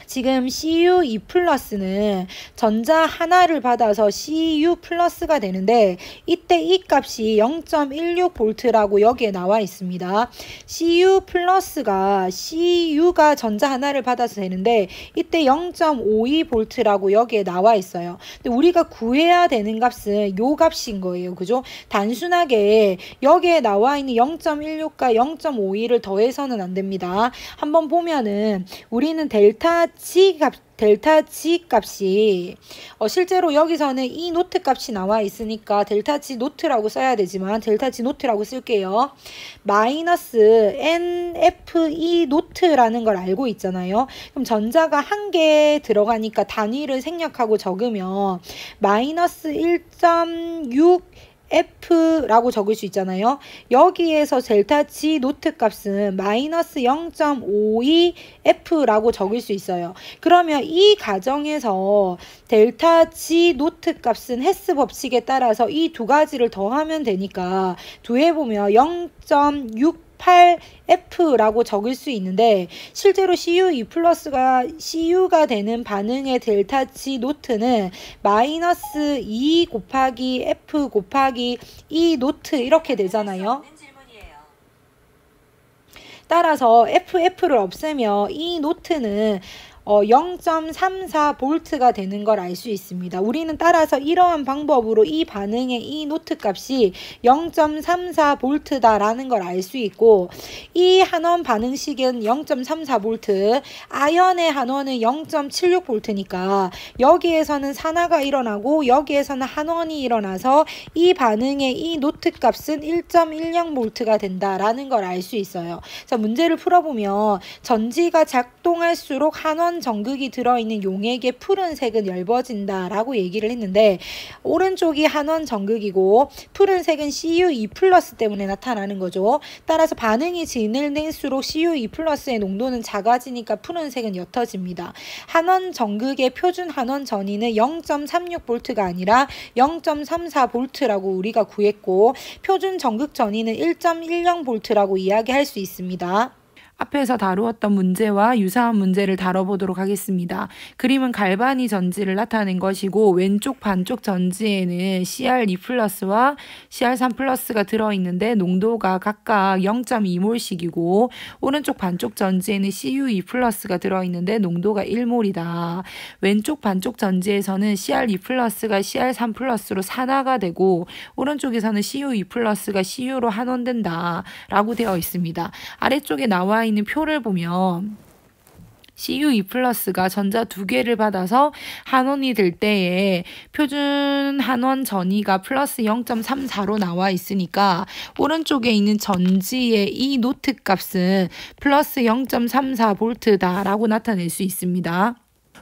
지금 CU2 플러스는 전자 하나를 받아서 CU 플러스가 되는데 이때 이 값이 0.16V라고 여기에 나와 있습니다. CU 플러스가 CU가 전자 하나를 받아서 되는데 이때 0.52V라고 여기에 나와 있어요. 근데 우리가 구해야 되는 값은 요 값인 거예요. 그죠? 단순하게 여기에 나와 있는 0.16과 0.52를 더해서는 안 됩니다. 한번 보면은 우리는 델타 G 값이 실제로 여기서는 이 노트 값이 나와 있으니까 델타 G 노트라고 써야 되지만 델타 G 노트라고 쓸게요. 마이너스 NFE 노트라는 걸 알고 있잖아요. 그럼 전자가 한 개 들어가니까 단위를 생략하고 적으면 마이너스 1.6 F라고 적을 수 있잖아요. 여기에서 델타 G 노트 값은 마이너스 0.52F라고 적을 수 있어요. 그러면 이 가정에서 델타 G 노트 값은 헤스 법칙에 따라서 이 두 가지를 더하면 되니까 더해보면 0.68F라고 적을 수 있는데 실제로 CU2 플러스가 CU가 되는 반응의 델타 G 노트는 마이너스 2 곱하기 F 곱하기 E 노트 이렇게 되잖아요. 따라서 FF를 없애면 이 노트는 0.34V가 되는 걸 알 수 있습니다. 우리는 따라서 이러한 방법으로 이 반응의 이 노트 값이 0.34V다라는 걸 알 수 있고, 이 한원 반응식은 0.34V, 아연의 한원은 0.76V니까 여기에서는 산화가 일어나고 여기에서는 한원이 일어나서 이 반응의 이 노트 값은 1.10V가 된다라는 걸 알 수 있어요. 자, 문제를 풀어보면 전지가 작동할수록 한원 전극이 들어있는 용액의 푸른색은 엷어진다라고 얘기를 했는데, 오른쪽이 한원 전극이고 푸른색은 CU2+ 때문에 나타나는 거죠. 따라서 반응이 진행될수록 CU2+의 농도는 작아지니까 푸른색은 옅어집니다. 한원 전극의 표준 한원 전위는 0.36V가 아니라 0.34V라고 우리가 구했고, 표준 전극 전위는 1.10V라고 이야기할 수 있습니다. 앞에서 다루었던 문제와 유사한 문제를 다뤄보도록 하겠습니다. 그림은 갈바니 전지를 나타낸 것이고, 왼쪽 반쪽 전지에는 CR2+와 CR3+가 들어있는데 농도가 각각 0.2몰씩이고, 오른쪽 반쪽 전지에는 CU2+가 들어있는데 농도가 1몰이다. 왼쪽 반쪽 전지에서는 CR2+가 CR3+로 산화가 되고, 오른쪽에서는 CU2+가 CU로 한원된다 라고 되어 있습니다. 아래쪽에 나와 있는 표를 보면 CU2+가 전자 2개를 받아서 한원이 될 때에 표준 한원 전위가 플러스 0.34로 나와 있으니까 오른쪽에 있는 전지의 이 노트 값은 플러스 0.34V다 라고 나타낼 수 있습니다.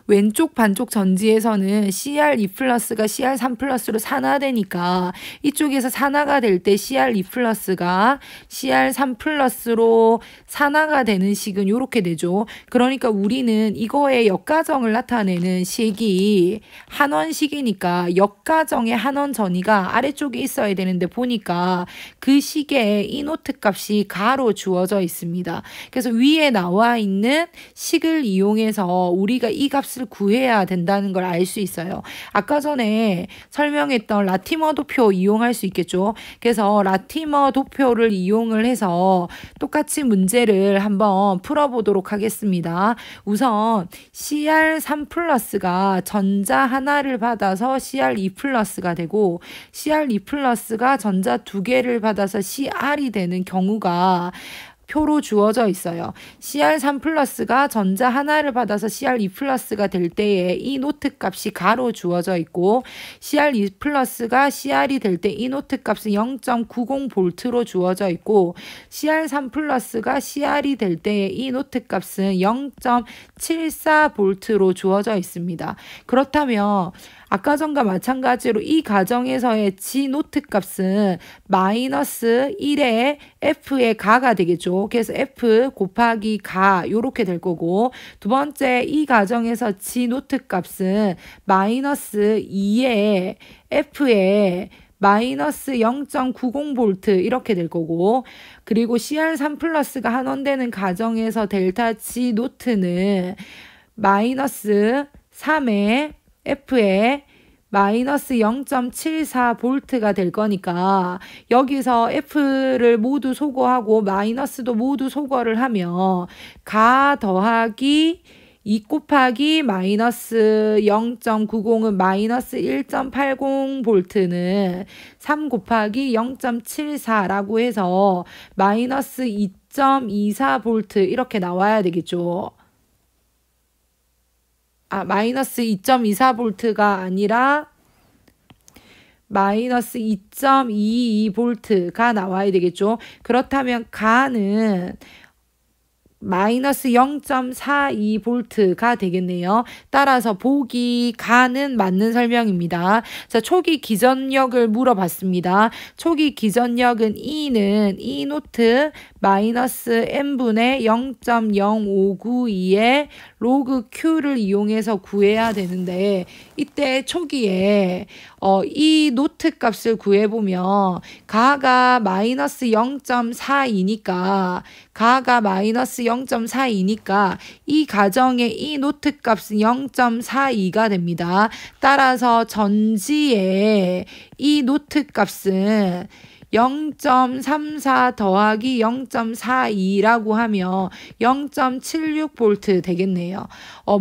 왼쪽 반쪽 전지에서는 CR2+가 CR3+로 산화되니까 이쪽에서 산화가 될 때 CR2+가 CR3+로 산화가 되는 식은 이렇게 되죠. 그러니까 우리는 이거의 역가정을 나타내는 식이 한원식이니까 역가정의 한원 전위가 아래쪽에 있어야 되는데, 보니까 그 식의 이 노트 값이 가로 주어져 있습니다. 그래서 위에 나와 있는 식을 이용해서 우리가 이 값을 구해야 된다는 걸 알 수 있어요. 아까 전에 설명했던 라티머 도표 이용할 수 있겠죠. 그래서 라티머 도표를 이용을 해서 똑같이 문제를 한번 풀어보도록 하겠습니다. 우선 CR3+가 전자 하나를 받아서 CR2+가 되고, CR2+가 전자 2개를 받아서 CR이 되는 경우가 표로 주어져 있어요. CR3+가 전자 하나를 받아서 CR2+가 될 때에 이 노트 값이 가로 주어져 있고, CR2+가 CR이 될 때 이 노트 값은 0.90V로 주어져 있고, CR3+가 CR이 될 때에 이 노트 값은 0.74V로 주어져 있습니다. 그렇다면 아까 전과 마찬가지로 이 가정에서의 G 노트 값은 마이너스 1의 F의 가가 되겠죠. 그래서 F 곱하기 가 요렇게 될 거고, 두 번째 이 가정에서 G 노트 값은 마이너스 2의 F의 마이너스 0.90V 이렇게 될 거고, 그리고 CR3+가 한원되는 가정에서 델타 G 노트는 마이너스 3의 F에 마이너스 0.74V가 될 거니까 여기서 F를 모두 소거하고 마이너스도 모두 소거를 하면 가 더하기 2 곱하기 마이너스 0.90은 마이너스 1.80V는 3 곱하기 0.74라고 해서 마이너스 2.24V 이렇게 나와야 되겠죠. 마이너스 2.24V가 아니라 마이너스 2.22V가 나와야 되겠죠. 그렇다면 가는 마이너스 0.42V가 되겠네요. 따라서 보기 가는 맞는 설명입니다. 자, 초기 기전력을 물어봤습니다. 초기 기전력은 E는 E 노트 마이너스 n분의 0.0592의 로그 Q를 이용해서 구해야 되는데, 이때 초기에 이 노트 값을 구해보면 가가 마이너스 0.42니까 이 가정의 이 노트 값은 0.42가 됩니다. 따라서 전지의 이 노트 값은 0.34 더하기 0.42라고 하면 0.76V 되겠네요.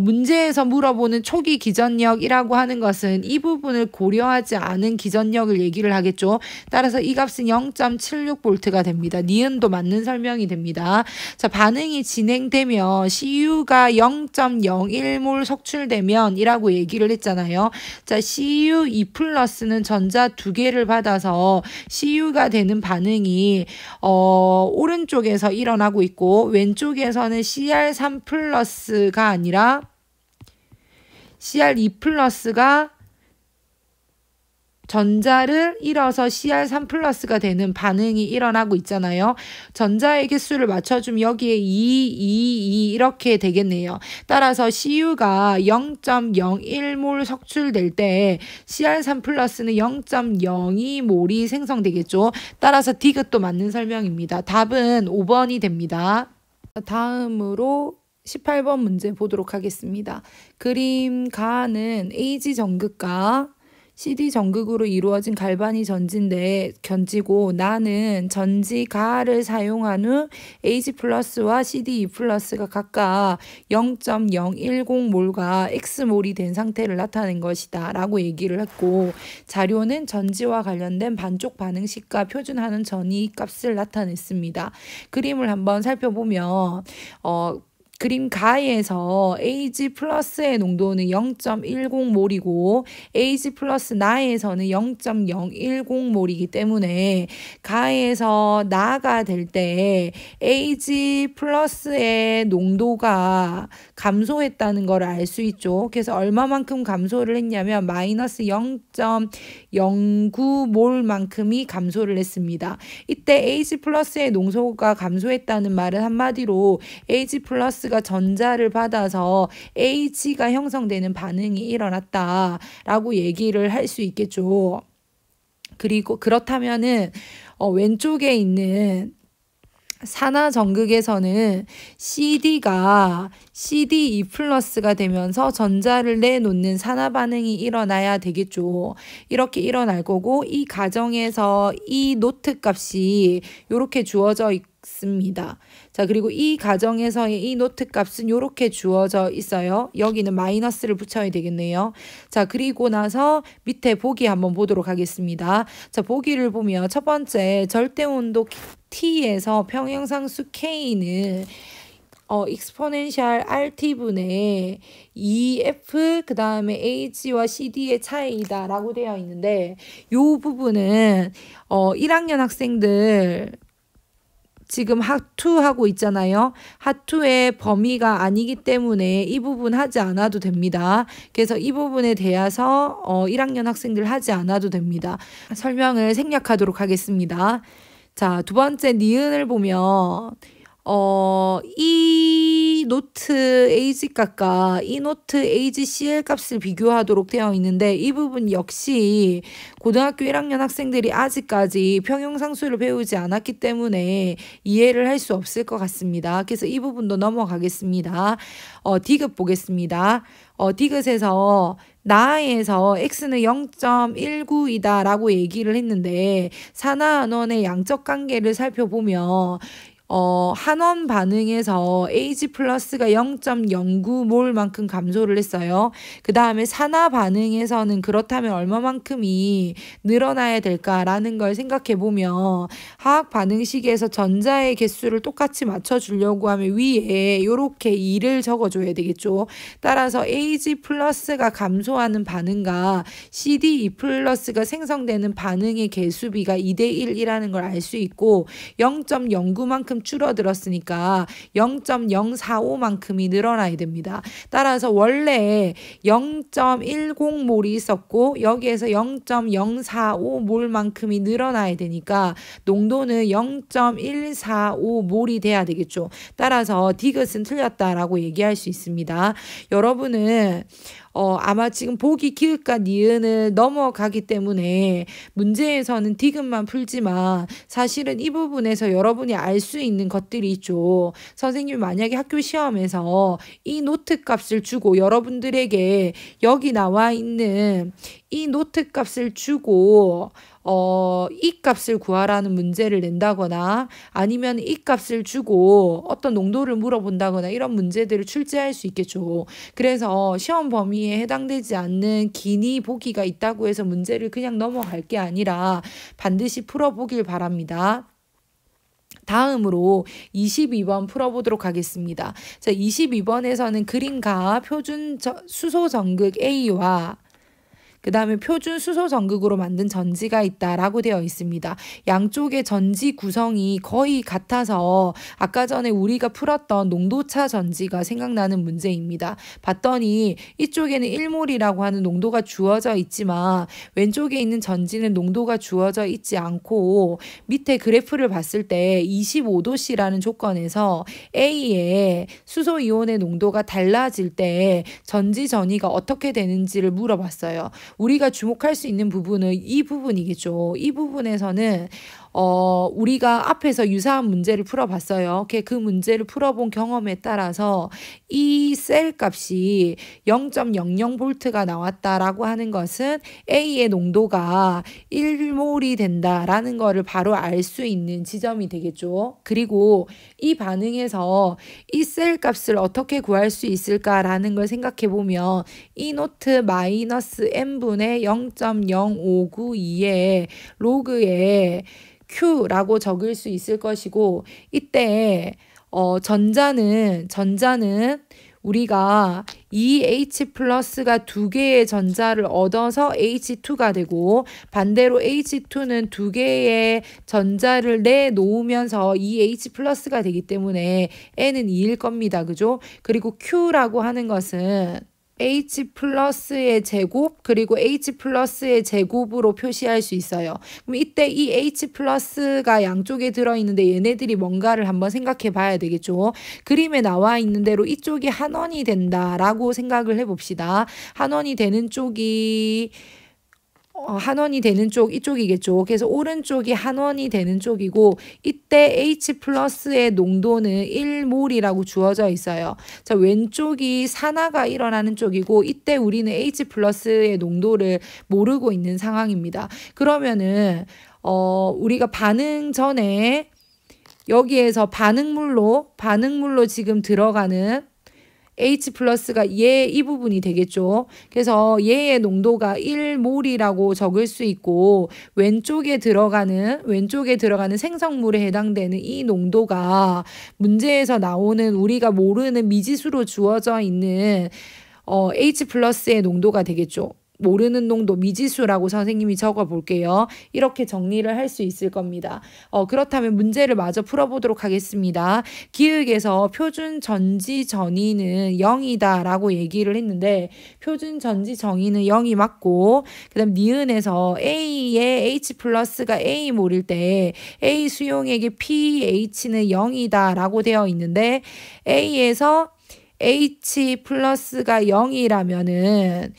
문제에서 물어보는 초기 기전력이라고 하는 것은 이 부분을 고려하지 않은 기전력을 얘기를 하겠죠. 따라서 이 값은 0.76V가 됩니다. 니은도 맞는 설명이 됩니다. 자, 반응이 진행되면 CU가 0.01몰 속출되면 이라고 얘기를 했잖아요. 자, CU2 플러스는 전자 두 개를 받아서 CU가 되는 반응이 오른쪽에서 일어나고 있고 왼쪽에서는 CR3 플러스가 아니라 CR2 플러스가 전자를 잃어서 CR3 플러스가 되는 반응이 일어나고 있잖아요. 전자의 개수를 맞춰주면 여기에 2 이렇게 되겠네요. 따라서 CU가 0.01몰 석출될 때 CR3 플러스는 0.02몰이 생성되겠죠. 따라서 디귿도 맞는 설명입니다. 답은 5번이 됩니다. 다음으로 18번 문제 보도록 하겠습니다. 그림 가는 AG 전극과 CD 전극으로 이루어진 갈바니 전지인데 견지고 나는 전지 가를 사용한 후 AG 플러스와 CD2 플러스가 각각 0.010몰과 X몰이 된 상태를 나타낸 것이다 라고 얘기를 했고 자료는 전지와 관련된 반쪽 반응식과 표준하는 전이 값을 나타냈습니다. 그림을 한번 살펴보면 그림 가에서 AG 플러스의 농도는 0.10몰이고 AG 플러스 나에서는 0.010몰이기 때문에 가에서 나가 될 때 AG 플러스의 농도가 감소했다는 걸 알 수 있죠. 그래서 얼마만큼 감소를 했냐면 마이너스 0.09몰만큼이 감소를 했습니다. 이때 AG 플러스의 농도가 감소했다는 말은 한마디로 AG 플러스 가 전자를 받아서 AG가 형성되는 반응이 일어났다라고 얘기를 할 수 있겠죠. 그리고 그렇다면은 왼쪽에 있는 산화 전극에서는 CD가 CD2 플러스가 되면서 전자를 내놓는 산화 반응이 일어나야 되겠죠. 이렇게 일어날 거고 이 과정에서 이 노트 값이 이렇게 주어져 있습니다. 자, 그리고 이 가정에서의 이 노트 값은 이렇게 주어져 있어요. 여기는 마이너스를 붙여야 되겠네요. 자, 그리고 나서 밑에 보기 한번 보도록 하겠습니다. 자, 보기를 보면 첫 번째 절대온도 T에서 평형상수 K는 익스포넨셜 RT분의 EF 그 다음에 AG와 CD의 차이다 라고 되어 있는데 이 부분은 1학년 학생들 지금 학2 하고 있잖아요. 학2의 범위가 아니기 때문에 이 부분 하지 않아도 됩니다. 그래서 이 부분에 대해서 1학년 학생들 하지 않아도 됩니다. 설명을 생략하도록 하겠습니다. 자, 두 번째 니은을 보면 이 노트 AG 값과 이 노트 AG CL 값을 비교하도록 되어 있는데 이 부분 역시 고등학교 1학년 학생들이 아직까지 평형상수를 배우지 않았기 때문에 이해를 할 수 없을 것 같습니다. 그래서 이 부분도 넘어가겠습니다. 디귿 보겠습니다. 디귿에서 나에서 x는 0.19이다 라고 얘기를 했는데 산화한원의 양적 관계를 살펴보면 한원 반응에서 AG 플러스가 0.09몰만큼 감소를 했어요. 그 다음에 산화 반응에서는 그렇다면 얼마만큼이 늘어나야 될까라는 걸 생각해 보면 화학 반응식에서 전자의 개수를 똑같이 맞춰주려고 하면 위에 이렇게 2를 적어줘야 되겠죠. 따라서 AG 플러스가 감소하는 반응과 CD2 플러스가 생성되는 반응의 개수비가 2대1이라는 걸 알 수 있고 0.09만큼 줄어들었으니까 0.045만큼이 늘어나야 됩니다. 따라서 원래 0.10몰이 있었고 여기에서 0.045몰만큼이 늘어나야 되니까 농도는 0.145몰이 돼야 되겠죠. 따라서 디귿은 틀렸다라고 얘기할 수 있습니다. 여러분은 아마 지금 보기 기읍과 니은을 넘어가기 때문에 문제에서는 디귿만 풀지만 사실은 이 부분에서 여러분이 알 수 있는 것들이 있죠. 선생님이 만약에 학교 시험에서 이 노트 값을 주고 여러분들에게 여기 나와 있는 이 노트 값을 주고 이 값을 구하라는 문제를 낸다거나 아니면 이 값을 주고 어떤 농도를 물어본다거나 이런 문제들을 출제할 수 있겠죠. 그래서 시험 범위에 해당되지 않는 기니 보기가 있다고 해서 문제를 그냥 넘어갈 게 아니라 반드시 풀어보길 바랍니다. 다음으로 22번 풀어보도록 하겠습니다. 자, 22번에서는 그림과 표준 수소 전극 A와 그 다음에 표준 수소 전극으로 만든 전지가 있다라고 되어 있습니다. 양쪽의 전지 구성이 거의 같아서 아까 전에 우리가 풀었던 농도차 전지가 생각나는 문제입니다. 봤더니 이쪽에는 1몰이라고 하는 농도가 주어져 있지만 왼쪽에 있는 전지는 농도가 주어져 있지 않고 밑에 그래프를 봤을 때 25도씨라는 조건에서 A의 수소이온의 농도가 달라질 때 전지 전이가 어떻게 되는지를 물어봤어요. 우리가 주목할 수 있는 부분은 이 부분이겠죠. 이 부분에서는 우리가 앞에서 유사한 문제를 풀어봤어요. 그 문제를 풀어본 경험에 따라서 이 셀 값이 0.00V가 나왔다라고 하는 것은 A의 농도가 1몰이 된다라는 거를 바로 알 수 있는 지점이 되겠죠. 그리고 이 반응에서 이 셀 값을 어떻게 구할 수 있을까라는 걸 생각해 보면 E 노트 마이너스 N분의 0.0592의 로그에 Q라고 적을 수 있을 것이고 이때 전자는 우리가 이 H 플러스가 두 개의 전자를 얻어서 H2가 되고 반대로 H2는 두 개의 전자를 내놓으면서 이 H 플러스가 되기 때문에 N은 2일 겁니다. 그죠? 그리고 Q라고 하는 것은 H 플러스의 제곱 그리고 H 플러스의 제곱으로 표시할 수 있어요. 그럼 이때 이 H 플러스가 양쪽에 들어있는데 얘네들이 뭔가를 한번 생각해 봐야 되겠죠. 그림에 나와 있는 대로 이쪽이 한원이 된다라고 생각을 해봅시다. 한원이 되는 쪽이 한원이 되는 쪽 이쪽이겠죠. 그래서 오른쪽이 한원이 되는 쪽이고 이때 H 플러스의 농도는 1몰이라고 주어져 있어요. 자, 왼쪽이 산화가 일어나는 쪽이고 이때 우리는 H 플러스의 농도를 모르고 있는 상황입니다. 그러면은 우리가 반응 전에 여기에서 반응물로 지금 들어가는 H 플러스가 이 부분이 되겠죠. 그래서 얘의 농도가 1몰이라고 적을 수 있고 왼쪽에 들어가는 생성물에 해당되는 이 농도가 문제에서 나오는 우리가 모르는 미지수로 주어져 있는 H 플러스의 농도가 되겠죠. 모르는 농도 미지수라고 선생님이 적어 볼게요. 이렇게 정리를 할 수 있을 겁니다. 그렇다면 문제를 마저 풀어보도록 하겠습니다. 기역에서 표준 전지 전위는 0이다 라고 얘기를 했는데 표준 전지 전위는 0이 맞고 그 다음 니은에서 A의 H 플러스가 A몰일 때 A 수용액의 pH는 0이다 라고 되어 있는데 A에서 H 플러스가 0이라면은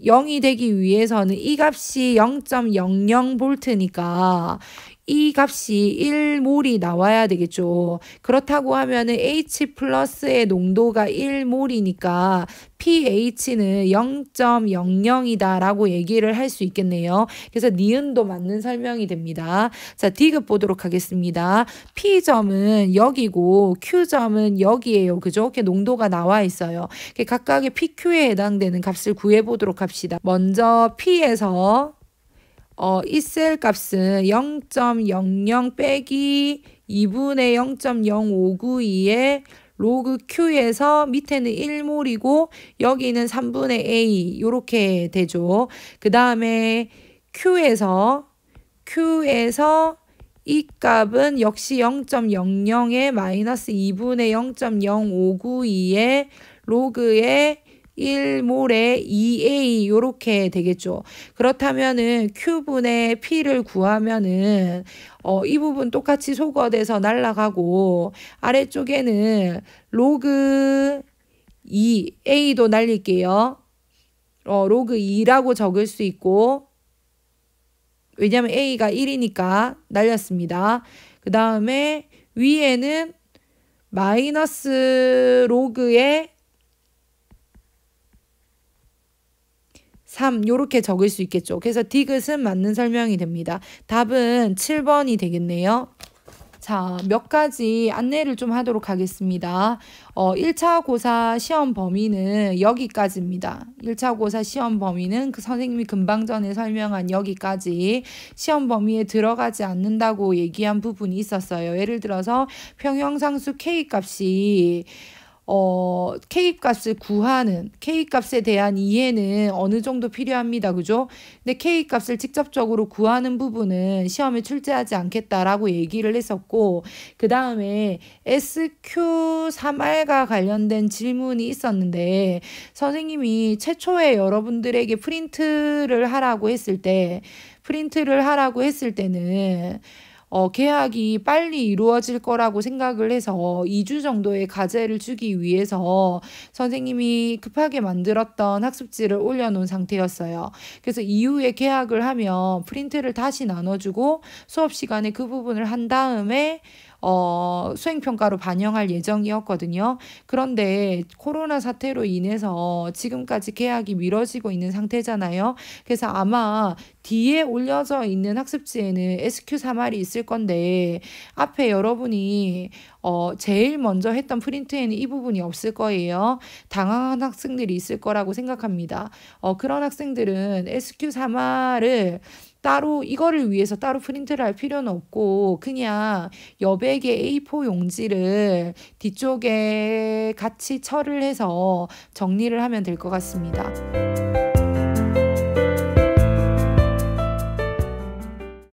0이 되기 위해서는 이 값이 0.00V니까 이 값이 1몰이 나와야 되겠죠. 그렇다고 하면은 H 플러스의 농도가 1몰이니까 pH는 0.00이다 라고 얘기를 할 수 있겠네요. 그래서 니은도 맞는 설명이 됩니다. 자, D급 보도록 하겠습니다. P점은 여기고 Q점은 여기에요. 그죠? 이렇게 농도가 나와 있어요. 각각의 PQ에 해당되는 값을 구해보도록 합시다. 먼저 P에서 이 셀 값은 0.00 빼기 2분의 0.0592의 로그 Q에서 밑에는 1몰이고 여기는 3분의 A 이렇게 되죠. 그 다음에 Q에서 이 값은 역시 0.00에 마이너스 2분의 0.0592의 로그의 1몰에 2A 요렇게 되겠죠. 그렇다면은 Q분의 P를 구하면은 이 부분 똑같이 소거돼서 날아가고 아래쪽에는 로그 2 A도 날릴게요. 로그 2라고 적을 수 있고 왜냐면 A가 1이니까 날렸습니다. 그 다음에 위에는 마이너스 로그의 3 요렇게 적을 수 있겠죠. 그래서 디귿은 맞는 설명이 됩니다. 답은 7번이 되겠네요. 자, 몇 가지 안내를 좀 하도록 하겠습니다. 1차 고사 시험 범위는 여기까지입니다. 1차 고사 시험 범위는 그 선생님이 금방 전에 설명한 여기까지 시험 범위에 들어가지 않는다고 얘기한 부분이 있었어요. 예를 들어서 평형상수 K값이 K값을 구하는 K값에 대한 이해는 어느 정도 필요합니다. 그죠? 근데 K값을 직접적으로 구하는 부분은 시험에 출제하지 않겠다라고 얘기를 했었고, 그 다음에 SQ3R과 관련된 질문이 있었는데 선생님이 최초에 여러분들에게 프린트를 하라고 했을 때는 계약이 빨리 이루어질 거라고 생각을 해서 2주 정도의 과제를 주기 위해서 선생님이 급하게 만들었던 학습지를 올려놓은 상태였어요. 그래서 이후에 계약을 하면 프린트를 다시 나눠주고 수업 시간에 그 부분을 한 다음에 수행평가로 반영할 예정이었거든요. 그런데 코로나 사태로 인해서 지금까지 계약이 미뤄지고 있는 상태잖아요. 그래서 아마 뒤에 올려져 있는 학습지에는 SQ3R이 있을 건데 앞에 여러분이 제일 먼저 했던 프린트에는 이 부분이 없을 거예요. 당황한 학생들이 있을 거라고 생각합니다. 그런 학생들은 SQ3R을 따로 이거를 위해서 따로 프린트를 할 필요는 없고 그냥 여백의 A4 용지를 뒤쪽에 같이 철을 해서 정리를 하면 될 것 같습니다.